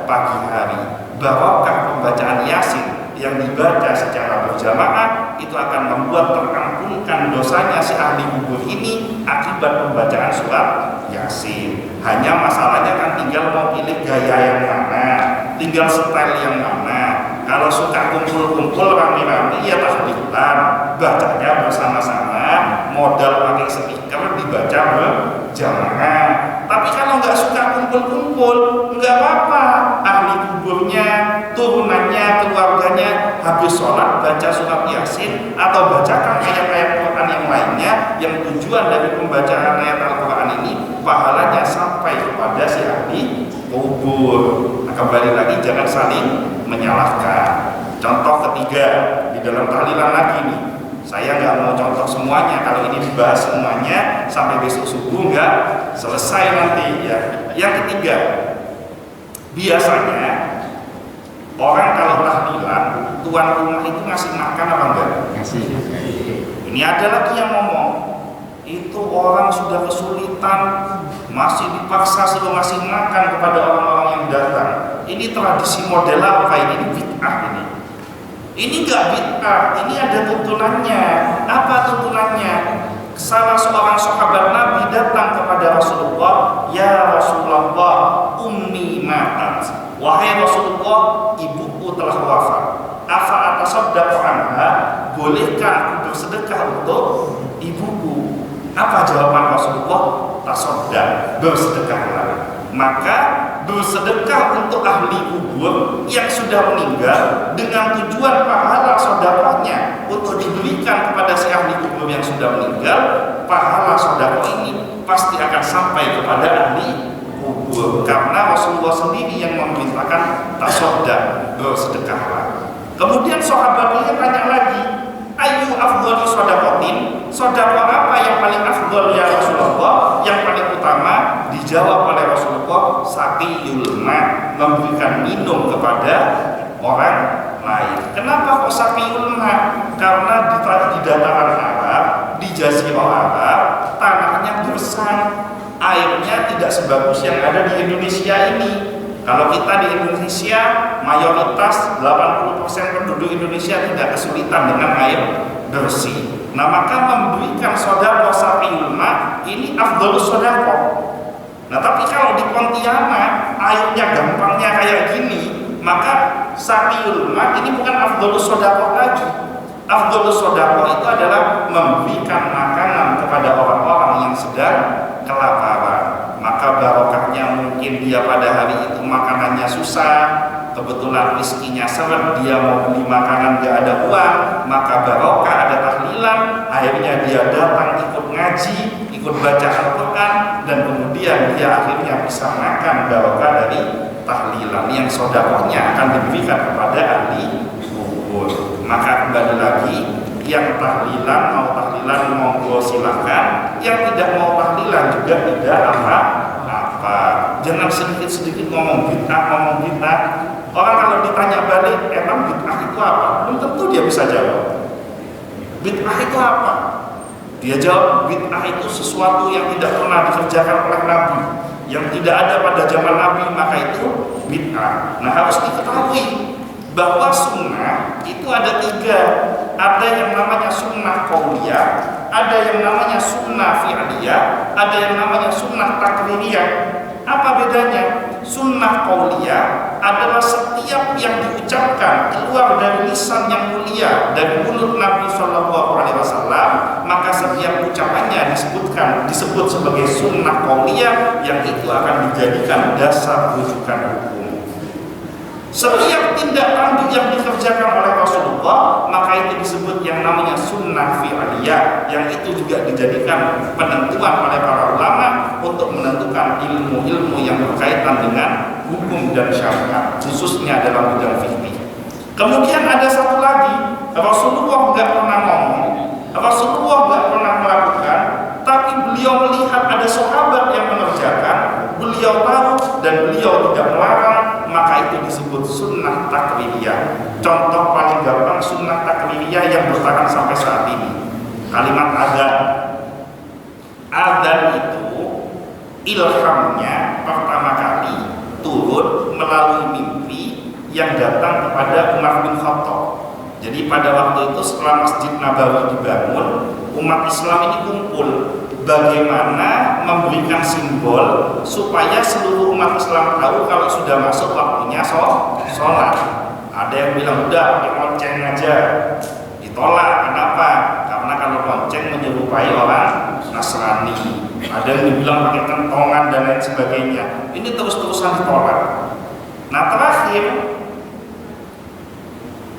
pagi hari. Barokah pembacaan Yasin yang dibaca secara berjamaah itu akan membuat terampunkan dosanya si ahli kubur ini akibat pembacaan surat Yasin. Hanya masalahnya kan tinggal mau pilih gaya yang mana, tinggal style yang mana. Kalau suka kumpul-kumpul rame-rame ya tahlilan, bacanya bersama-sama, modal pakai speaker dibaca berjamaah. Tapi kalau nggak suka kumpul-kumpul, nggak apa-apa. Ahli kuburnya, turunannya, keluarganya habis sholat baca surat Yasin atau bacakan ayat-ayat Quran yang lainnya yang tujuan dari pembacaan ayat Al-Quran ini pahalanya sampai kepada si ahli kubur. Nah, kembali lagi jangan saling menyalahkan. Contoh ketiga di dalam tahlilan lagi nih. Saya nggak mau contoh semuanya, kalau ini dibahas semuanya sampai besok subuh nggak selesai nanti ya. Yang ketiga, biasanya orang kalau tahlilan, tuan rumah itu ngasih makan apa enggak? Ngasih. Ini ada lagi yang ngomong, itu orang sudah kesulitan, masih dipaksa suruh ngasih makan kepada orang-orang yang datang. Ini tradisi model apa ini? Ini bid'ah ini. Ini enggak bid'ah, ini ada tuntunannya. Apa tuntunannya? Salah seorang sahabat Nabi datang kepada Rasulullah, "Ya Rasulullah, wahai Rasulullah, ibuku telah wafat. Afa atasaddaqu anha, bolehkah aku bersedekah untuk ibuku? Apa jawaban Rasulullah? Tasaddaq, bersedekahlah. Maka bersedekah untuk ahli kubur yang sudah meninggal dengan tujuan pahala sedekahnya untuk diberikan kepada si ahli kubur yang sudah meninggal, pahala sedekah ini pasti akan sampai kepada ahli kubur, karena Rasulullah sendiri yang memerintahkan tasaddaq, bersedekahlah. Kemudian sahabat ini tanya lagi, ayu afdhali shadaqatin, sedekah apa yang paling afdhal ya Rasulullah, yang paling utama? Dijawab oleh Rasulullah, saqiyul ma, memberikan minum kepada orang lain. Kenapa kok saqiyul ma? Karena di dataran Arab, di Jazirah Arab, tanahnya gersang, airnya tidak sebagus yang ada di Indonesia ini. Kalau kita di Indonesia, mayoritas 80% penduduk Indonesia tidak kesulitan dengan air bersih. Nah, maka memberikan sedekah saqiyul ma ini afdhalus sedekah. Nah, tapi kalau di Pontianak airnya gampangnya kayak gini, maka saqiyul ma ini bukan afdhalus sedekah lagi. Afdhalus sedekah itu adalah memberikan makanan kepada orang-orang yang sedang kelaparan. Maka barokahnya mungkin dia pada hari itu makanannya susah, kebetulan rezekinya seret, dia mau beli makanan gak ada uang, maka barokah ada tahlilan, akhirnya dia datang ikut ngaji, ikut baca Al-Quran, dan kemudian dia akhirnya bisa makan barokah dari tahlilan yang sedekahnya akan diberikan kepada ahli kubur. Maka kembali lagi, yang tahlilan mau tahlilan monggo silakan, yang tidak mau tahlilan juga tidak apa-apa. Jangan sedikit-sedikit ngomong bid'ah. Orang kalau ditanya balik, emang bid'ah itu apa? Belum tentu dia bisa jawab. Bid'ah itu apa? Dia jawab, bid'ah itu sesuatu yang tidak pernah dikerjakan oleh Nabi, yang tidak ada pada zaman Nabi, maka itu bid'ah. Nah, harus diketahui bahwa sunnah itu ada 3. Ada yang namanya sunnah qauliyah, ada yang namanya sunnah fi'liyah, ada yang namanya sunnah takririyah. Apa bedanya? Sunnah qauliyah adalah setiap yang diucapkan keluar dari lisan yang mulia, dari mulut Nabi SAW, maka setiap ucapannya disebut sebagai sunnah qauliyah, yang itu akan dijadikan dasar rujukan hukum. Setiap tindak tanduk yang dikerjakan oleh Rasulullah, maka itu disebut yang namanya sunnah fi'liyah, yang itu juga dijadikan penentuan oleh para ulama untuk menentukan ilmu-ilmu yang berkaitan dengan hukum dan syariat, khususnya dalam bidang fikih. Kemudian ada satu lagi, Rasulullah nggak pernah ngomong, Rasulullah nggak pernah melakukan, tapi beliau melihat ada sahabat yang mengerjakan, beliau tahu dan beliau tidak melarang, maka itu disebut sunnah takririyah. Contoh paling gampang sunnah takririyah yang bertahan sampai saat ini, kalimat adzan. Adzan itu ilhamnya pertama kali turun melalui mimpi yang datang kepada Umar bin Khattab. Jadi pada waktu itu setelah Masjid Nabawi dibangun, umat Islam ini kumpul bagaimana memberikan simbol supaya seluruh umat Islam tahu kalau sudah masuk waktunya sholat. Ada yang bilang udah pakai lonceng aja, ditolak. Kenapa? Karena kalau lonceng menyerupai orang Nasrani. Ada yang dibilang pakai kentongan dan lain sebagainya. Ini terus-terusan ditolak. Nah, terakhir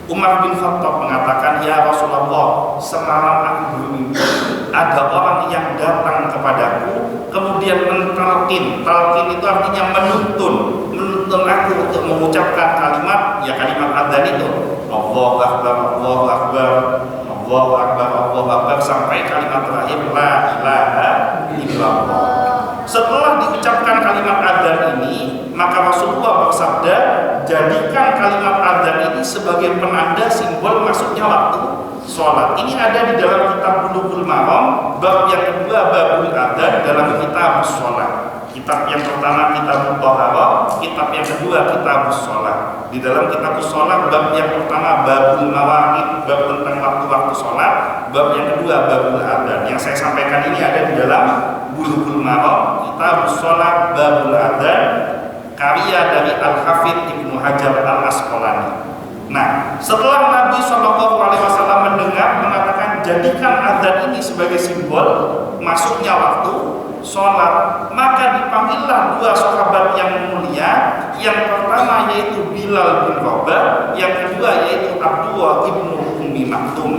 Umar bin Khattab mengatakan, ya Rasulullah, semalam aku bermimpi ada orang yang datang kepadaku kemudian mentalkin. Talkin itu artinya menuntun aku untuk mengucapkan kalimat, ya kalimat adzan itu, Allahu Akbar, Allahu Akbar, Allahu Akbar, Allahu Akbar, sampai kalimat terakhir la ilaha illallah. Setelah diucapkan kalimat adzan ini, maka Rasulullah bersabda, jadikan kalimat adzan ini sebagai penanda simbol masuknya waktu sholat. Ini ada di dalam kitab Bulughul Maram, bab yang kedua babul adzan dalam kitab sholat. Kitab yang pertama kitab Thaharah, kitab yang kedua kitab sholat. Di dalam kitab sholat, bab yang pertama babul mawaqit, bab tentang waktu-waktu sholat, bab yang kedua babul adzan. Yang saya sampaikan ini ada di dalam Bulughul Maram, kitab sholat babul adzan. karya dari Al-Hafidz Ibnu Hajar Al-Asqalani. Nah, setelah Nabi SAW mendengar mengatakan jadikan azan ini sebagai simbol masuknya waktu sholat, maka dipanggillah dua sahabat yang mulia. Yang pertama yaitu Bilal bin Rabah, yang kedua yaitu Abdullah ibnu Ummi Maktum.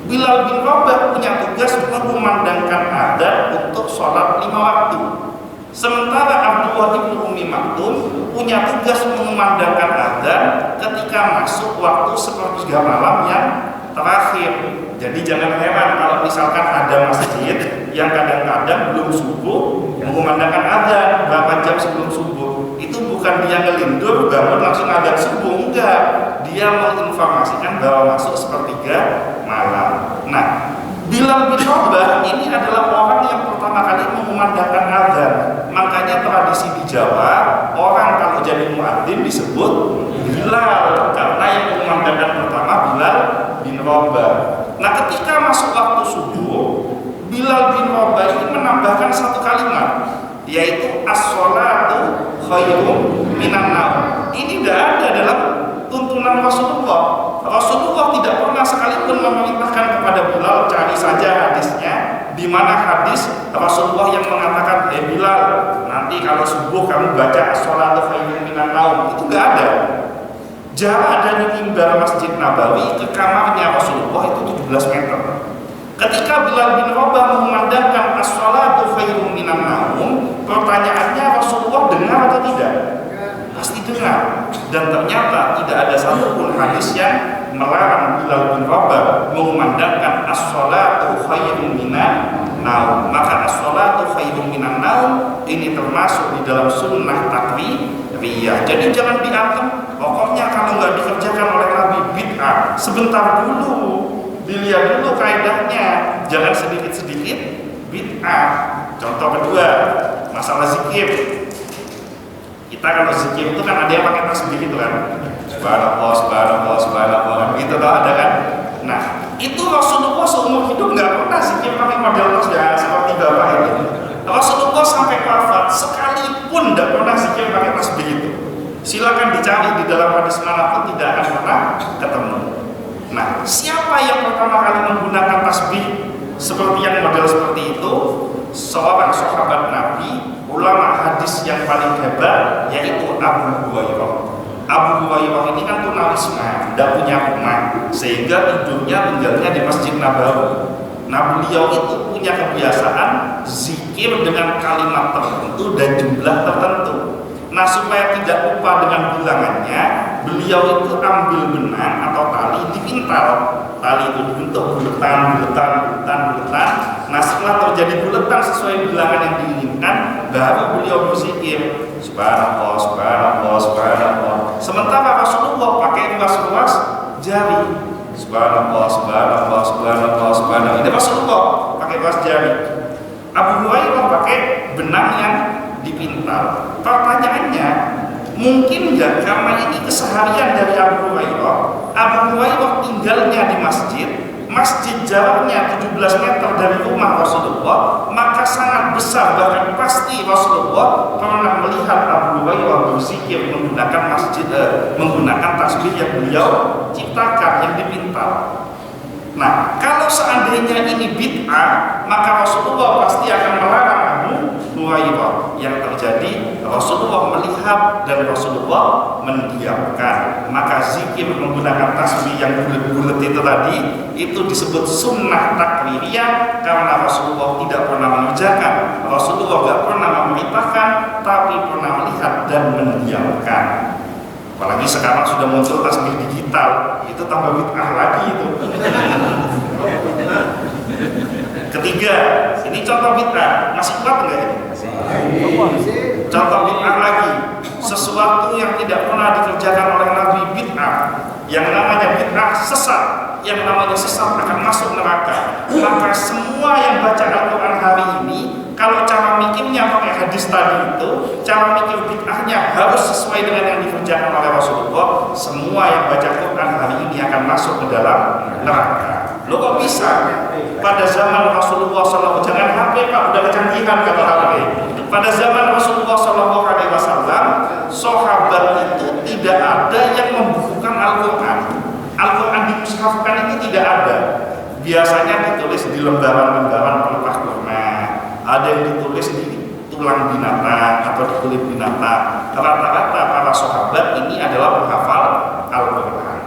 Bilal bin Rabah punya tugas mengumandangkan azan untuk sholat 5 waktu. Sementara Abdullah ibnu Ummi Maktum punya tugas mengumandangkan azan ketika masuk waktu sepertiga malam yang terakhir. Jadi jangan heran kalau misalkan ada masjid yang kadang-kadang belum subuh mengumandangkan azan berapa jam sebelum subuh. Itu bukan dia ngelindur bangun langsung azan subuh, enggak. Dia menginformasikan bahwa masuk sepertiga malam. Nah, Bilal bin Rabah ini adalah orang yang pertama kali mengumandangkan azan. Makanya tradisi di Jawa, orang kalau jadi muadzin disebut Bilal, karena yang mengumandangkan pertama Bilal bin Rabah. Nah, ketika masuk waktu subuh, Bilal bin Rabah ini menambahkan satu kalimat, yaitu as-sholatu khairum minan naum. Ini tidak ada dalam tuntunan Rasulullah. Rasulullah tidak pernah sekalipun memerintahkan kepada Bilal, cari saja hadisnya, di mana hadis Rasulullah yang mengatakan, Bilal, nanti kalau subuh kamu baca as-sholatu khairum minan naum. Itu nggak ada. Jarak dari mimbar Masjid Nabawi ke kamarnya Rasulullah itu 17 meter. Ketika Bilal bin Rabah mengumandangkan as-sholatu khairum minan naum, pertanyaannya Rasulullah dengar atau tidak? Pasti dengar. Dan ternyata tidak ada satupun hadis yang melarang Bilal bin Rabah mengumandangkan as-sholatu khairum minan naum. Maka as-sholatu khairum minan naum ini termasuk di dalam sunnah takribiyah. Jadi jangan dianggap pokoknya kalau nggak dikerjakan oleh Nabi bid'ah. Sebentar dulu, dilihat dulu kaidahnya, jangan sedikit-sedikit bid'ah. Contoh kedua, masalah zikir. Kita kalau zikir itu kan ada yang pakai tasbih gitu kan, subhanallah, subhanallah, subhanallah, gitu tau ada kan. Nah, itu Rasulullah seumur hidup nggak pernah zikir pakai model tasbih seperti bapak ini. Rasulullah sampai wafat sekalipun tidak pernah zikir pakai tasbih itu. Silakan dicari di dalam hadis manapun, tidak akan pernah ketemu. Nah, siapa yang pertama kali menggunakan tasbih seperti yang model seperti itu? Seorang sahabat Nabi, ulama hadis yang paling hebat, yaitu Abu Hurairah. Abu Hurairah ini kan tunawisma, tidak punya rumah, sehingga tidurnya tinggalnya di Masjid Nabawi. Nah, beliau itu punya kebiasaan zikir dengan kalimat tertentu dan jumlah tertentu. Nah, supaya tidak lupa dengan bilangannya, beliau itu ambil benang atau tali, dipintal. Tali itu dibentuk buletan. Nah, setelah terjadi buletan sesuai bilangan yang diinginkan, baru beliau berzikir subhanallah, subhanallah, subhanallah. Sementara Rasulullah pakai ruas-ruas jari, subhanallah, subhanallah, subhanallah, subhanallah. Ini Rasulullah pakai ruas jari. Abu Hurairah pakai benang yang dipintal. Pertanyaannya, mungkin nggak karena ini keseharian dari Abu Hurairah? Abu Hurairah tinggalnya di masjid jaraknya 17 meter dari rumah Rasulullah, maka sangat besar, bahkan pasti Rasulullah pernah melihat Abu Hurairah berzikir menggunakan tasbih yang beliau ciptakan, yang dipintal. Nah, kalau seandainya ini bid'ah, maka Rasulullah pasti akan melarang Abu Hurairah. Yang terjadi, Rasulullah melihat dan Rasulullah mendiamkan. Maka zikir menggunakan tasbih yang bulat-bulat itu tadi, itu disebut sunnah takribiyah, karena Rasulullah tidak pernah mengerjakan, Rasulullah tidak pernah memerintahkan, tapi pernah melihat dan mendiamkan. Apalagi sekarang sudah muncul tasbih digital, itu tambah bid'ah lagi itu. Ketiga, ini contoh bid'ah, masih kuat enggak ini? Contoh bid'ah lagi, sesuatu yang tidak pernah dikerjakan oleh Nabi, bid'ah. Yang namanya bid'ah sesat, yang namanya sesat akan masuk neraka. Maka semua yang baca Al-Quran hari ini, kalau cara mikirnya pakai hadis tadi itu, cara mikir bid'ahnya harus sesuai dengan yang dikerjakan oleh Rasulullah. Semua yang baca Quran hari ini akan masuk ke dalam neraka. Lo kok bisa? Pada zaman Rasulullah SAW, jangan HP Pak, udah kecanggihan kata HP. Pada zaman Rasulullah SAW, lembaran-lembaran pelepah kurma, ada yang ditulis di tulang binatang atau di kulit binatang. Rata-rata para sahabat ini adalah penghafal Al-Quran.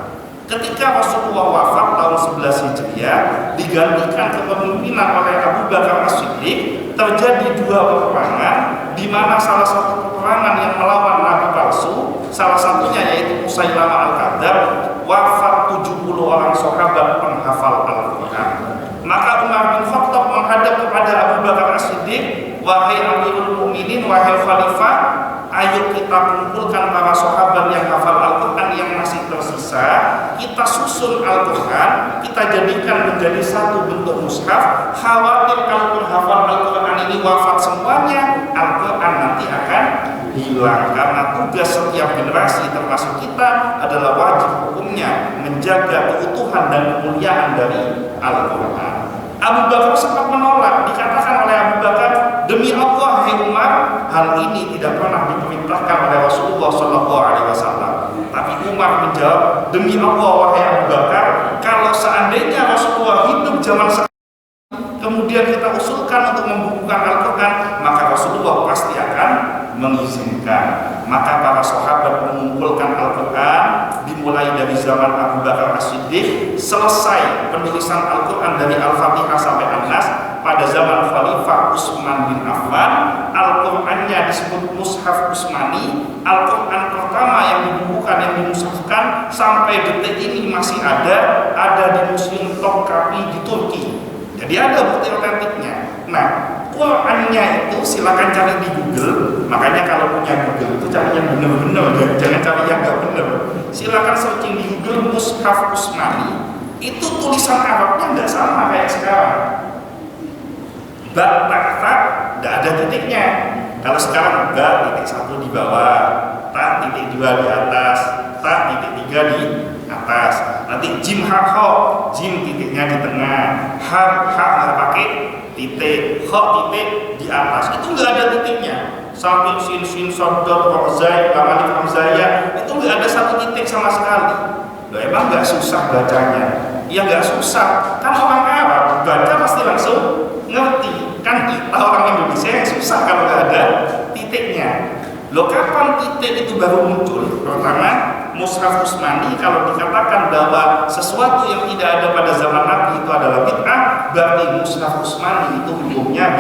Ketika Rasulullah wafat tahun 11 Hijriah, digantikan kepemimpinan oleh Abu Bakar As-Siddiq, terjadi dua peperangan, di mana salah satu peperangan yang melawan nabi palsu, salah satunya yaitu Musailamah Al-Kadzdzab, wafat 70 orang sahabat penghafal Al-Quran. Maka Umar bin Khattab menghadap kepada Abu Bakar As-Siddiq, wahai Amirul Mukminin, wahai Khalifah, ayo kita kumpulkan para sahabat yang hafal Al-Quran yang masih tersisa, kita susun Al-Quran, kita jadikan menjadi satu bentuk mushaf. Khawatir kalau penghafal Al-Quran ini wafat semuanya, Al-Quran nanti akan hilang. Karena tugas setiap generasi termasuk kita adalah wajib hukumnya menjaga keutuhan dan kemuliaan dari Al-Quran. Abu Bakar sempat menolak, dikatakan oleh Abu Bakar, demi Allah hai Umar, hal ini tidak pernah diperintahkan oleh Rasulullah SAW. Tapi Umar menjawab, demi Allah wahai Abu Bakar, kalau seandainya Rasulullah hidup zaman sekarang, kemudian kita usulkan untuk membukukan Al-Quran, maka Rasulullah pasti akan mengizinkan. Maka para sahabat mengumpulkan Al-Quran, dimulai dari zaman Abu Bakar As-Siddiq, selesai penulisan Al-Quran dari Al-Fatihah sampai An-Nas pada zaman Khalifah Utsman bin Affan. Al-Qurannya disebut Mushaf Utsmani. Al-Quran pertama yang dibukukan, yang dimushafkan sampai detik ini masih ada di Museum Topkapi di Turki. Jadi ada bukti otentiknya. Nah, Qurannya itu silakan cari di Google. Makanya kalau punya Google itu cari yang benar-benar, jangan cari yang nggak benar. Silakan searching di Google Mushaf Utsmani. Itu tulisan Arabnya nggak sama kayak sekarang. Ba, ta, nggak ada titiknya. Kalau sekarang ba titik 1 di bawah, ta titik 2 di atas, ta titik 3 di atas. Nanti jim ha ho, jim titiknya di tengah, ha nggak pakai titik, ho titik di atas. Itu nggak ada titiknya. Sampai sin sodot rodzai lamalif hamzaya itu nggak ada satu titik sama sekali. Loh, emang nggak susah bacanya? Ya nggak susah. Kan orang Arab baca pasti langsung ngerti. Kan kita orang Indonesia yang susah kalau nggak ada titiknya. Loh, kapan titik itu baru muncul? Pertama, Mushaf Utsmani kalau dikatakan bahwa sesuatu yang tidak ada pada zaman Nabi itu adalah bid'ah, berarti Mushaf Utsmani itu hukumnya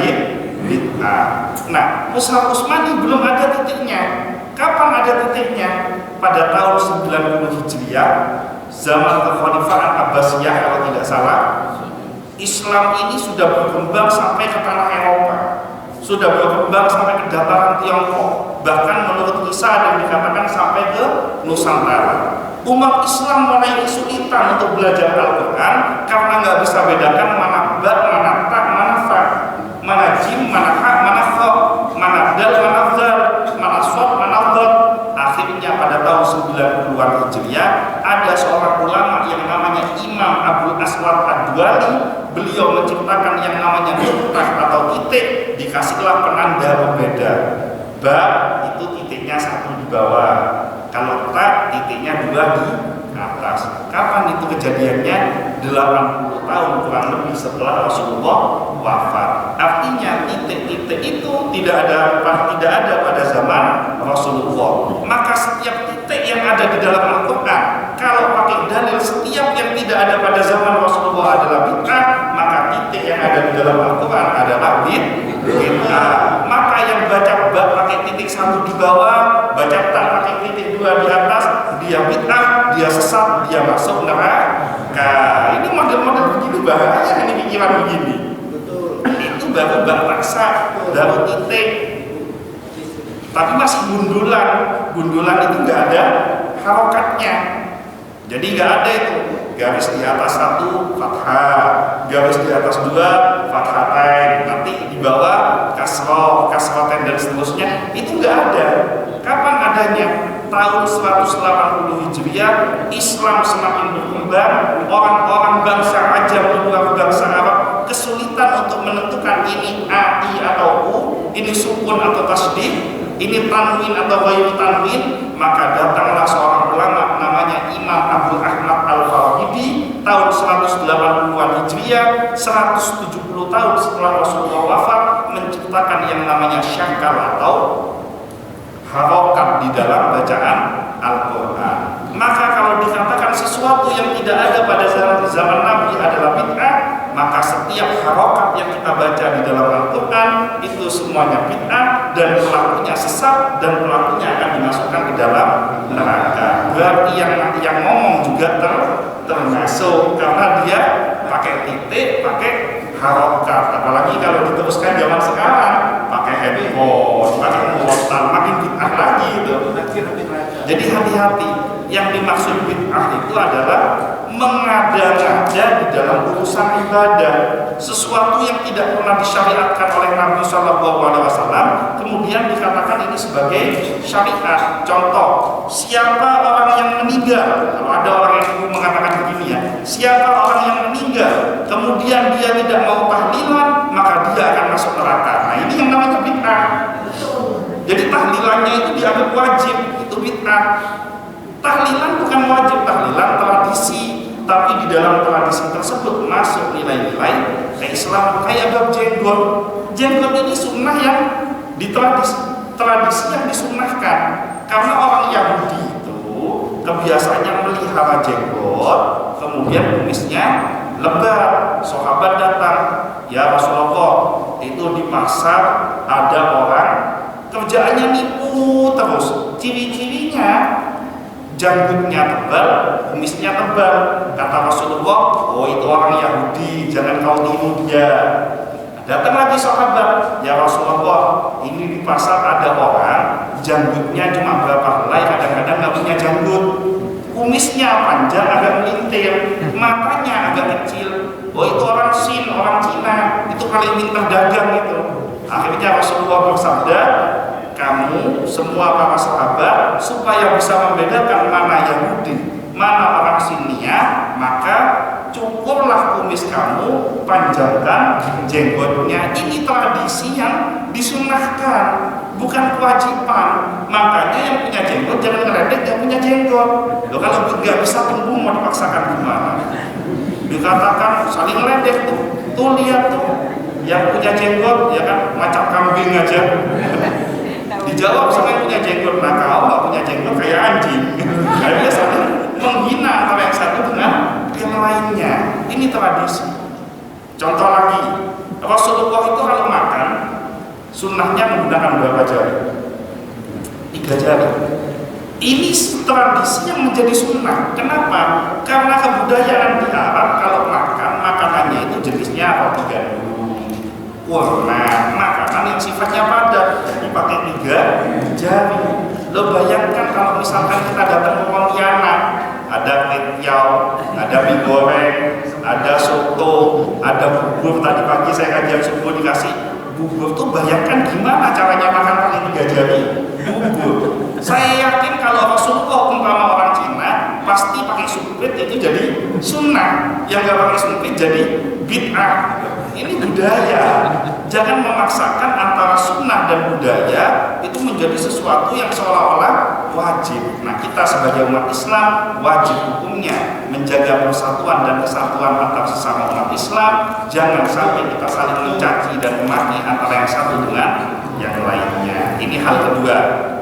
bid'ah. Nah, Mushaf Utsmani belum ada titiknya. Kapan ada titiknya? Pada tahun 90 Hijriah, zaman kekhalifahan Abbasiyah kalau tidak salah. Islam ini sudah berkembang sampai ke tanah Eropa, sudah berkembang sampai ke dataran Tiongkok, bahkan menurut kisah ada yang dikatakan sampai ke Nusantara. Umat Islam mulai kesulitan untuk belajar Al-Quran karena nggak bisa bedakan mana ba, mana ta, mana fa, mana jim, mana ha, mana kha, mana dal, mana zal, mana shad, mana dhad. Akhirnya pada tahun 90-an Hijriah ada seorang ulama yang namanya Imam Abdul Aswad Ad-Duali. Beliau menciptakan yang namanya nuqtah atau titik, dikasihlah penanda pembeda. Ba itu titiknya 1 di bawah, kalau ta titiknya 2 di atas. Kapan itu kejadiannya? 80 tahun kurang lebih setelah Rasulullah wafat. Artinya titik-titik itu tidak ada pada zaman Rasulullah. Maka setiap titik yang ada di dalam Al-Quran, kalau pakai dalil setiap yang tidak ada pada zaman Rasulullah adalah bid'ah, maka titik yang ada di dalam Al-Quran adalah bid'ah. Maka yang baca ba pakai titik 1 di bawah, baca ta pakai titik 2 di atas, dia bid'ah, dia sesat, dia masuk neraka. Ini model-model begini bahaya, ini pikiran begini. Betul. Itu baru baksa, baru titik. Tapi masih gundulan itu nggak ada harokatnya. Jadi nggak ada itu garis di atas 1 fathah, garis di atas 2 fathatain, nanti di bawah kasroten dan seterusnya. Itu nggak ada. Kapan adanya? Tahun 180 Hijriah, Islam semakin berkembang, orang-orang bangsa Ajam dan luar bangsa Arab kesulitan untuk menentukan ini a, i atau u, ini sukun atau tasdid, ini tanwin atau ghairu tanwin. Maka datanglah seorang ulama namanya Imam Abdul Ahmad Al-Farahidi tahun 180-an Hijriah, 170 tahun setelah Rasulullah wafat, menciptakan yang namanya syakal atau harokat di dalam bacaan Al-Quran. Maka kalau dikatakan sesuatu yang tidak ada pada zaman Nabi adalah bid'ah, maka setiap harokat yang kita baca di dalam Al-Quran itu semuanya bid'ah dan pelakunya sesat dan pelakunya akan dimasukkan ke dalam neraka. Berarti yang ngomong juga termasuk, karena dia pakai titik, pakai harokat. Apalagi kalau diteruskan zaman sekarang pakai handphone, pakai murotal, makin bid'ah lagi itu. Jadi hati-hati, yang dimaksud bid'ah itu adalah mengada-ngada di dalam urusan ibadah, sesuatu yang tidak pernah disyariatkan oleh Nabi SAW, kemudian dikatakan ini sebagai syariat. Contoh, siapa orang yang meninggal, kalau ada orang yang mengatakan begini ya, siapa orang yang meninggal kemudian dia tidak mau tahlilan, maka dia akan masuk neraka. Nah, ini yang namanya bid'ah. Jadi tahlilannya itu dianggap wajib, itu bid'ah. Tahlilan bukan wajib, tahlilan tradisi, tapi di dalam tradisi tersebut masuk nilai-nilai keislaman. Kayak bab jenggot. Jenggot ini sunnah yang di tradisi yang disunnahkan. Karena orang Yahudi itu kebiasaannya melihara jenggot, kemudian kumisnya lebat. Sahabat datang, ya Rasulullah, itu di pasar ada orang kerjaannya nipu terus, ciri-cirinya janggutnya tebal, kumisnya tebal. Kata Rasulullah, oh itu orang Yahudi, jangan kau tiru dia. Datang lagi sahabat, ya Rasulullah, ini di pasar ada orang janggutnya cuma berapa helai, kadang-kadang nggak punya janggut, kumisnya panjang agak melintir, matanya agak kecil. Oh itu orang Sin, orang Cina, itu paling pintar dagang itu. Akhirnya Rasulullah bersabda, kamu semua para sahabat supaya bisa membedakan mana Yahudi, mana orang Sinia, maka cukurlah kumis kamu, panjangkan jenggotnya. Ini tradisi yang disunnahkan, bukan kewajiban. Makanya yang punya jenggot jangan ngeledek yang punya jenggot. Loh, kalau nggak bisa tumbuh mau dipaksakan gimana? Dikatakan saling ngeledek tuh lihat tuh yang punya jenggot ya kan macam kambing aja. Dijawab sama yang punya jenggot, nah kau nggak punya jenggot kayak anjing. Akhirnya saling menghina antara yang satu dengan yang lainnya. Ini tradisi. Contoh lagi, Rasulullah itu kalau makan sunnahnya menggunakan berapa jari? 3 jari. Ini tradisi yang menjadi sunnah. Kenapa? Karena kebudayaan di Arab kalau makan, makanannya itu jenisnya roti gandum, warna, makanan yang sifatnya padat, dipakai 3 jari. Lo bayangkan kalau misalkan kita datang ke Pontianak, ada ketiau, ada mie goreng, ada soto, ada bubur. Tadi pagi saya kajian subuh dikasih bubur tuh, bayangkan gimana caranya makan pakai 3 jari bubur. Saya yakin kalau Rasulullah umpama orang Cina pasti pakai sumpit, itu jadi sunnah. Yang nggak pakai sumpit jadi bid'ah. Ini budaya. Jangan memaksakan antara sunnah dan budaya itu menjadi sesuatu yang seolah-olah wajib. Nah, kita sebagai umat Islam wajib hukumnya menjaga persatuan dan kesatuan antar sesama umat Islam. Jangan sampai kita saling mencaci dan memaki antara yang satu dengan yang lainnya. Ini hal kedua.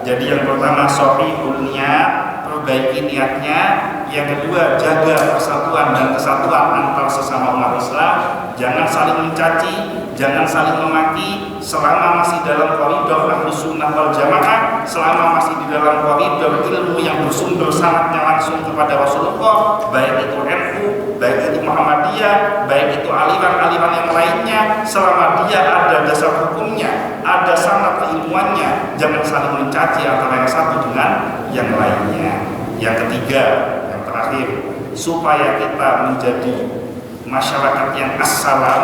Jadi yang pertama shahihul niat, perbaiki niatnya. Yang kedua, jaga persatuan dan kesatuan antar sesama umat Islam. Jangan saling mencaci, jangan saling memaki, selama masih dalam koridor Ahlus Sunnah wal Jamaah, selama masih di dalam koridor ilmu yang bersumber sanadnya langsung kepada Rasulullah, baik itu NU, baik itu Muhammadiyah, baik itu aliran-aliran yang lainnya, selama dia ada dasar hukumnya, ada sanad keilmuannya, jangan saling mencaci antara yang satu dengan yang lainnya. Yang ketiga, yang terakhir, supaya kita menjadi masyarakat yang as-salam,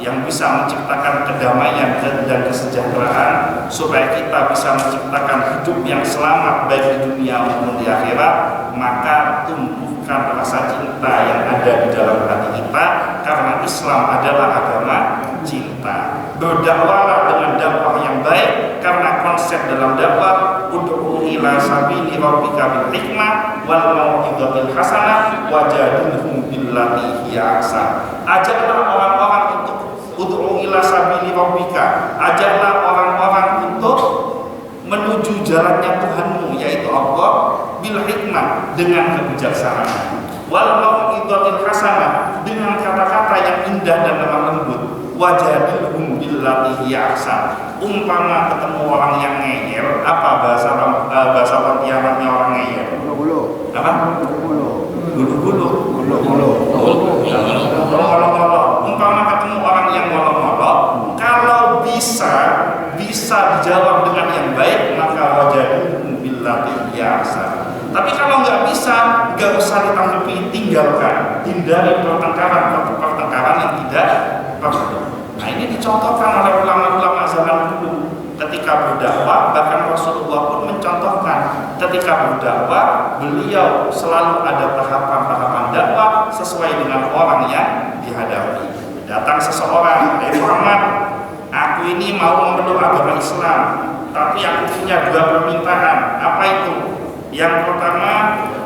yang bisa menciptakan kedamaian dan kesejahteraan, supaya kita bisa menciptakan hidup yang selamat baik di dunia maupun di akhirat, maka tumbuhkan rasa cinta yang ada di dalam hati kita, karena Islam adalah agama cinta. Berdakwahlah dengan dakwah yang baik, karena konsep dalam dakwah ud'u ila sabili rabbika bil hikmah wal mau'izatil hasanah wajadilhum billati hiya ahsan. Ajaklah orang-orang untuk ud'u ila sabili rabbika, ajaklah orang-orang untuk menuju jalannya Tuhanmu yaitu Allah bil hikmah dengan kebijaksanaan, wal mau'izatil hasanah dengan kata-kata yang indah dan lemah lembut, wajadilhum billati hiya ahsan. Umpama ketemu orang yang ngeyel, apa bahasa Pontianaknya orang ngeyel? Gulu-gulu. Apa? Gulu-gulu. Umpama ketemu orang yang ngolok-ngolok, kalau bisa dijawab dengan yang baik, maka wajadilhum billati hiya ahsan. Tapi kalau nggak bisa, nggak usah ditanggapi, tinggalkan, hindari pertengkaran yang tidak perlu. Nah, ini dicontohkan oleh ulama-ulama zaman dulu ketika berdakwah. Bahkan Rasulullah pun mencontohkan ketika berdakwah, beliau selalu ada tahapan-tahapan dakwah sesuai dengan orang yang dihadapi. Datang seseorang, Muhammad, aku ini mau memeluk agama Islam, tapi aku punya 2 permintaan. Apa itu? Yang pertama,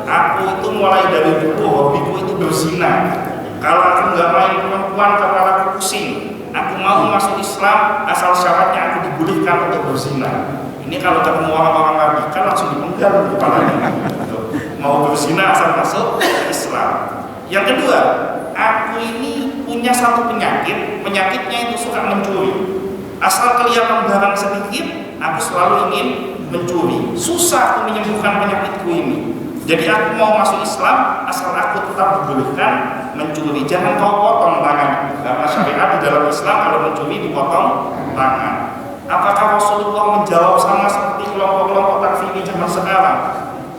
aku itu mulai dari dulu hobiku itu berzina. Kalau aku nggak main perempuan, kepalaku pusing. Aku mau masuk Islam, asal syaratnya aku dibolehkan untuk berzina. Ini kalau ketemu orang-orang radikal langsung dipenggal kepalanya. Mau berzina asal masuk Islam. Yang kedua, aku ini punya satu penyakit. Penyakitnya itu suka mencuri. Asal kelihatan barang sedikit, aku selalu ingin mencuri. Susah aku menyembuhkan penyakitku ini. Jadi aku mau masuk Islam, asal aku tetap dibolehkan mencuri. Jangan kau potong tangan, karena syariat di dalam Islam kalau mencuri dipotong tangan. Apakah Rasulullah menjawab sama seperti kelompok-kelompok takfiri zaman sekarang?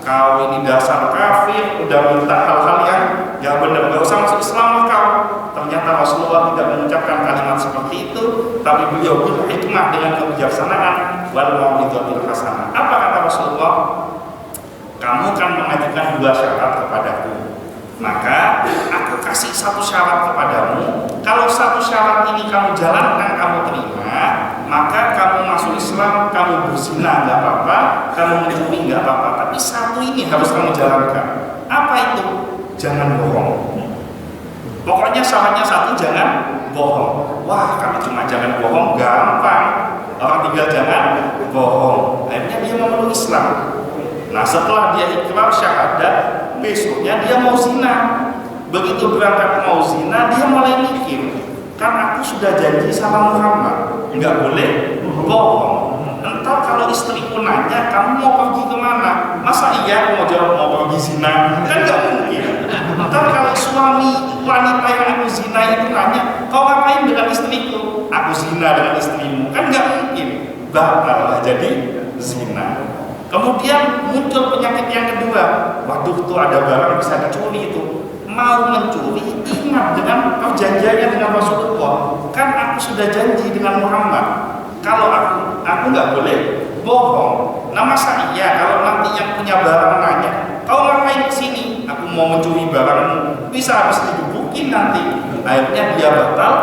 Kau ini dasar kafir, udah minta hal-hal yang gak benar, gak usah masuk Islam kau. Ternyata Rasulullah tidak mengucapkan kalimat seperti itu, tapi beliau berhikmah dengan kebijaksanaan wal mau'izatil hasanah. Apa kata Rasulullah? Kamu kan mengajukan 2 syarat kepadaku, maka aku kasih 1 syarat kepadamu. Kalau 1 syarat ini kamu jalankan, kamu terima, maka kamu masuk Islam. Kamu berzina nggak apa-apa, kamu mencuri nggak apa-apa, tapi 1 ini harus kamu jalankan. Apa itu? Jangan bohong. Pokoknya syaratnya 1, jangan bohong. Wah, kalau cuma jangan bohong gampang, orang tinggal jangan bohong. Akhirnya dia memeluk Islam. Nah, setelah dia ikrar syahadat, besoknya dia mau zina. Begitu berangkat mau zina, dia mulai mikir, kan aku sudah janji sama Muhammad, nggak boleh bohong. Entar kalau istriku nanya, kamu mau pergi kemana? Masa iya aku mau jawab mau pergi zina? Kan nggak mungkin. Entar kalau suami wanita yang aku zina itu nanya, kau ngapain dengan istriku? Aku zina dengan istrimu. Kan nggak mungkin. Batal jadi zina. Kemudian muncul penyakit yang kedua. Waduh, tuh ada barang bisa dicuri itu. Mau mencuri, ingat dengan perjanjiannya dengan Rasulullah. Kan aku sudah janji dengan Muhammad, kalau aku nggak boleh bohong. Nah, masa iya kalau nanti yang punya barang nanya, kau ngapain kesini? Aku mau mencuri barangmu. Bisa harus digebukin nanti. Akhirnya dia batal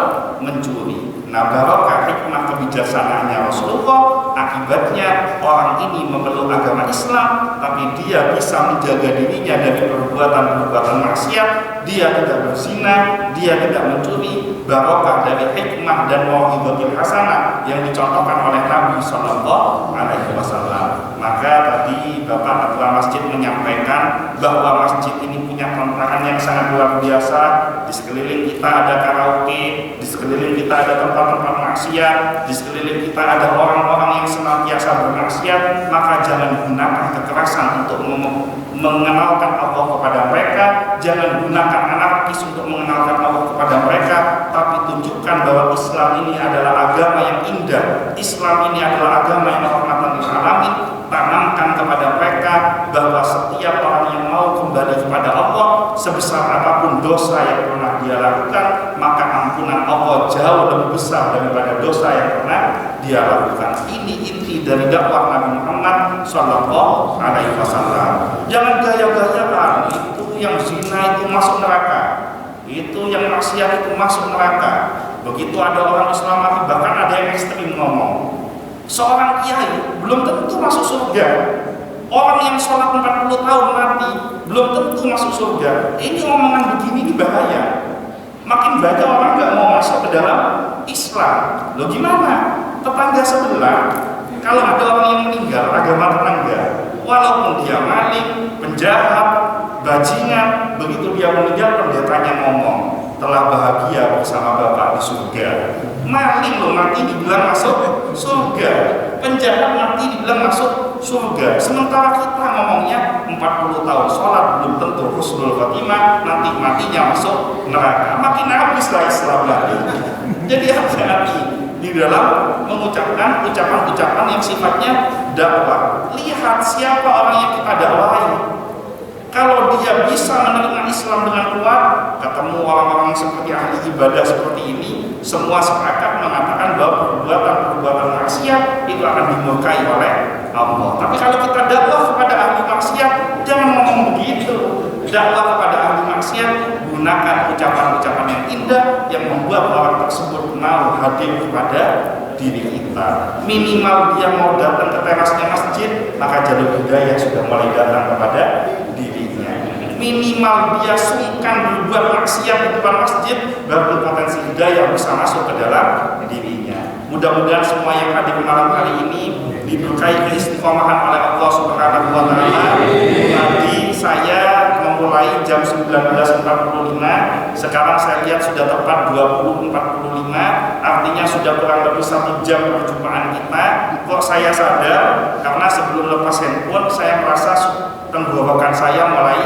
mencuri. Nah, barokah hikmah kebijaksanaannya Rasulullah, akibatnya orang ini memeluk agama Islam, tapi dia bisa menjaga dirinya dari perbuatan-perbuatan maksiat. Dia tidak berzina, dia tidak mencuri. Barokah dari hikmah dan mau'izatil hasanah yang dicontohkan oleh Nabi Sallallahu Alaihi Wasallam. Maka tadi Bapak Ketua Masjid menyampaikan bahwa masjid ini punya tantangan yang sangat luar biasa. Di sekeliling kita ada karaoke, di sekeliling kita ada tempat-tempat maksiat, di sekeliling kita ada orang-orang yang senantiasa bermaksiat. Maka jangan gunakan kekerasan untuk mengenalkan Allah kepada mereka. Jangan gunakan anarkis untuk mengenalkan Allah kepada mereka, tapi tunjukkan bahwa Islam ini adalah agama yang indah. Islam ini adalah agama yang rahmatan lil alamin. Tanamkan kepada mereka bahwa setiap orang yang mau kembali kepada Allah, sebesar apapun dosa yang pernah dia lakukan, maka ampunan Allah jauh lebih besar daripada dosa yang pernah dia lakukan. Ini inti dari dakwah Nabi Muhammad Sallallahu Alaihi Wasallam. Jangan gaya-gayaan, itu yang zina itu masuk neraka, itu yang maksiat itu masuk neraka. Begitu ada orang Islam, bahkan ada yang ekstrim ngomong, seorang kiai belum tentu masuk surga. Orang yang sholat 40 tahun mati belum tentu masuk surga. Ini omongan begini ini bahaya. Makin banyak orang nggak mau masuk ke dalam Islam. Loh gimana? Tetangga sebelah, kalau ada orang yang meninggal agama tetangga, walaupun dia maling, penjahat, bajingan, begitu dia meninggal pendetanya ngomong, telah bahagia bersama Bapak di surga. Maling loh mati dibilang masuk surga, penjahat mati dibilang masuk surga. Sementara kita ngomongnya 40 tahun sholat belum tentu husnul khotimah, nanti matinya masuk neraka. Makin habis lah Islam lagi. Jadi hati-hati di dalam mengucapkan ucapan-ucapan yang sifatnya dakwah. Lihat siapa orang yang kita dakwai. Kalau dia bisa menerima Islam dengan kuat, ketemu orang-orang seperti ahli ibadah seperti ini, semua sepakat mengatakan bahwa perbuatan maksiat itu akan dimurkai oleh Allah. Tapi kalau kita dakwah kepada ahli maksiat, jangan ngomong begitu. Dakwah kepada ahli maksiat, gunakan ucapan-ucapan yang indah yang membuat orang tersebut mau hadir kepada diri kita. Minimal dia mau datang ke terasnya masjid, maka jalur hidayah sudah mulai datang kepada dirinya. Minimal dia sungkan berbuat maksiat di depan masjid, baru potensi hidayah bisa masuk ke dalam dirinya. Mudah-mudahan semua yang hadir malam hari ini diberkahi keistiqomahan oleh Allah Subhanahu wa taala. Tadi saya memulai jam 19.45, sekarang saya lihat sudah tepat 20.45, artinya sudah kurang lebih 1 jam perjumpaan kita. Kok saya sadar? Karena sebelum lepas handphone saya merasa tenggorokan saya mulai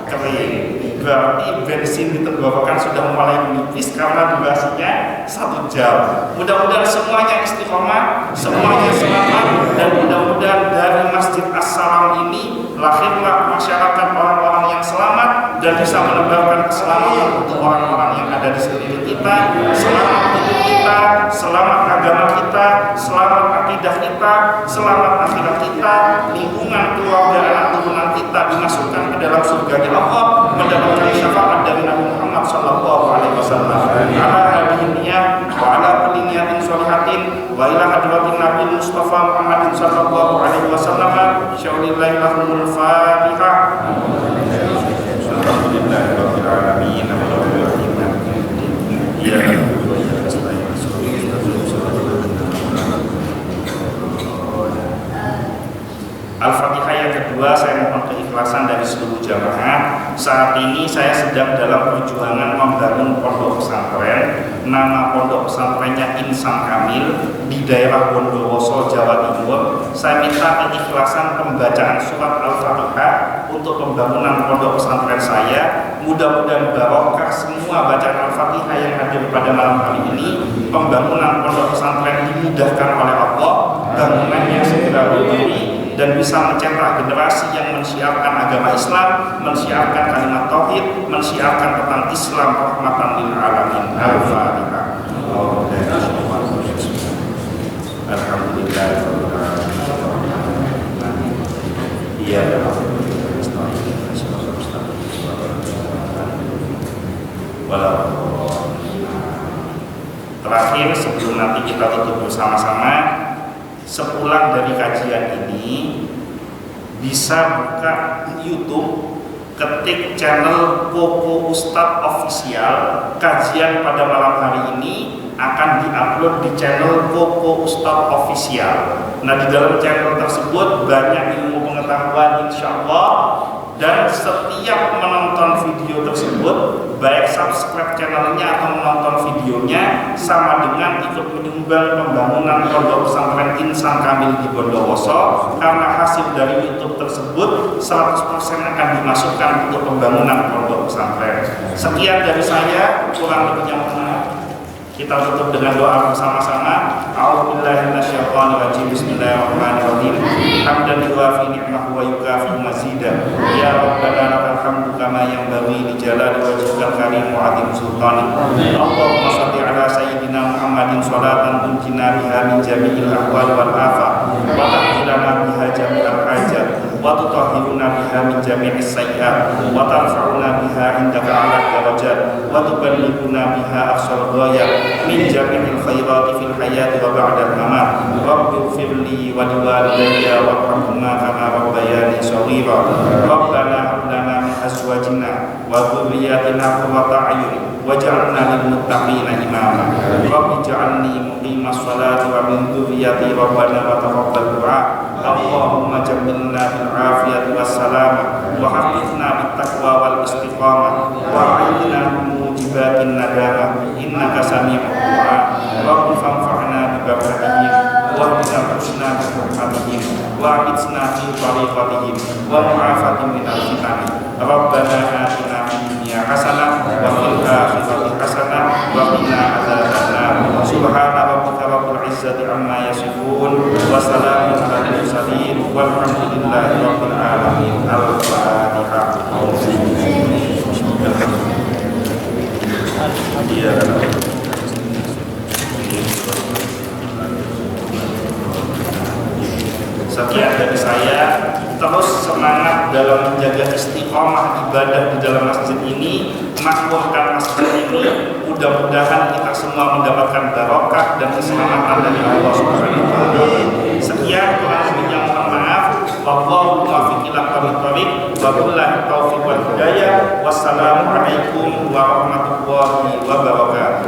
kering. Berarti bensin di tenggorokan sudah mulai menipis karena durasinya 1 jam. Mudah-mudahan semuanya istiqomah, semuanya selamat, dan mudah-mudahan dari Masjid As-Salam ini lahirlah masyarakat orang-orang yang selamat dan bisa menebarkan keselamatan untuk orang-orang yang ada di sekeliling kita. Selamat hidup kita, selamat agama kita, selamat akidah kita, selamat akhirat kita, lingkungan keluarga anak turunan kita dimasukkan ke dalam surganya Allah, mendapatkan syafaat dari Nabi Muhammad sallallahu alaihi wasallam. Ala hadhihi niyat wa ala kulli niyatin sholihatin wa ila hadratin Nabi Mustafa Muhammadin sallallahu alaihi wasallam. Syaulillahi lahumul Fatihah. Alhamdulillahirabbil alamin. Al-Fatihah yang kedua, saya mohon keikhlasan dari seluruh jamaah. Saat ini saya sedang dalam perjuangan membangun pondok pesantren. Nama pondok pesantrennya Insan Kamil di daerah Bondowoso, Jawa Timur. Saya minta keikhlasan pembacaan surat Al-Fatihah untuk pembangunan pondok pesantren saya. Mudah-mudahan barokah semua bacaan Al-Fatihah yang hadir pada malam hari ini. Pembangunan pondok pesantren dimudahkan oleh Allah, bangunannya segera berdiri dan bisa mencetak generasi yang mensiarkan agama Islam, mensiarkan kalimat tauhid, mensiarkan tentang Islam rahmatan lil alamin. Al-Fatihah. Alhamdulillah. Iya. Terakhir sebelum nanti kita tutup bersama-sama, sepulang dari kajian ini bisa buka YouTube, ketik channel Koko Ustadz Official. Kajian pada malam hari ini akan diupload di channel Koko Ustadz Official. Nah, di dalam channel tersebut banyak ilmu pengetahuan insyaallah, dan setiap menonton video tersebut, baik subscribe channelnya atau menonton videonya, sama dengan ikut menyumbang pembangunan pondok pesantren Insan Kamil di Bondowoso, karena hasil dari YouTube tersebut 100% akan dimasukkan untuk pembangunan pondok pesantren. Sekian dari saya, kurang lebihnya mohon. Kita tutup dengan doa bersama-sama. A'udzubillahi minasyaitonirrajim. Bismillahirrahmanirrahim. Hamdan yuwafi ni'mahu wa yukafi mazidah. Ya Rabbana lakal hamdu kama yanbaghi li jalali wajhikal karim wa 'azimi sultanik. Allahumma shalli ala sayyidina Muhammadin sholatan tunjina biha min jami'il ahwal wal afat wa tahfidana biha jami'al hajat wa tutahhiruna biha min jami'is sayyi'at wa tarfa'una biha indaka 'ala darajat wa tuballighuna biha aqsal ghayat min jami'il khairati fil hayati wa ba'dal mamat. Rabbi ighfirli wa liwalidayya warhamhuma kama rabbayani صغيرا ربنا هب لنا من أزواجنا وذرياتنا قرة أعين واجعلنا للمتقين إماما رب اجعلني مقيم الصلاة ومن ذريتي ربنا وتقبل دعاء اللهم جملنا بالعافية والسلامة وحفظنا بالتقوى والاستقامة وأعذنا من موجبات الندامة إنك سميع الدعاء رب فانفعنا ببركتهم واهدنا حسنا برحمتهم وأعدنا في طريقتهم ومعافاة من الفتن ربنا آتنا في الدنيا حسنة وفي الآخرة حسنة وقنا عذاب النار سبحان ربك رب العزة عما يصفون وسلام على المرسلين والحمد لله رب العالمين. الفاتحة. Sekian dari saya. Terus semangat dalam menjaga istiqomah ibadah di dalam masjid ini, makmurkan masjid ini. Mudah-mudahan kita semua mendapatkan barokah dan keselamatan dari Allah Subhanahu wa taala. Sekian, kurang lebihnya mohon maaf. Wallahu muwaffiq ila aqwamit thoriq wa billahi taufiq wal hidayah. Wassalamualaikum warahmatullahi wabarakatuh.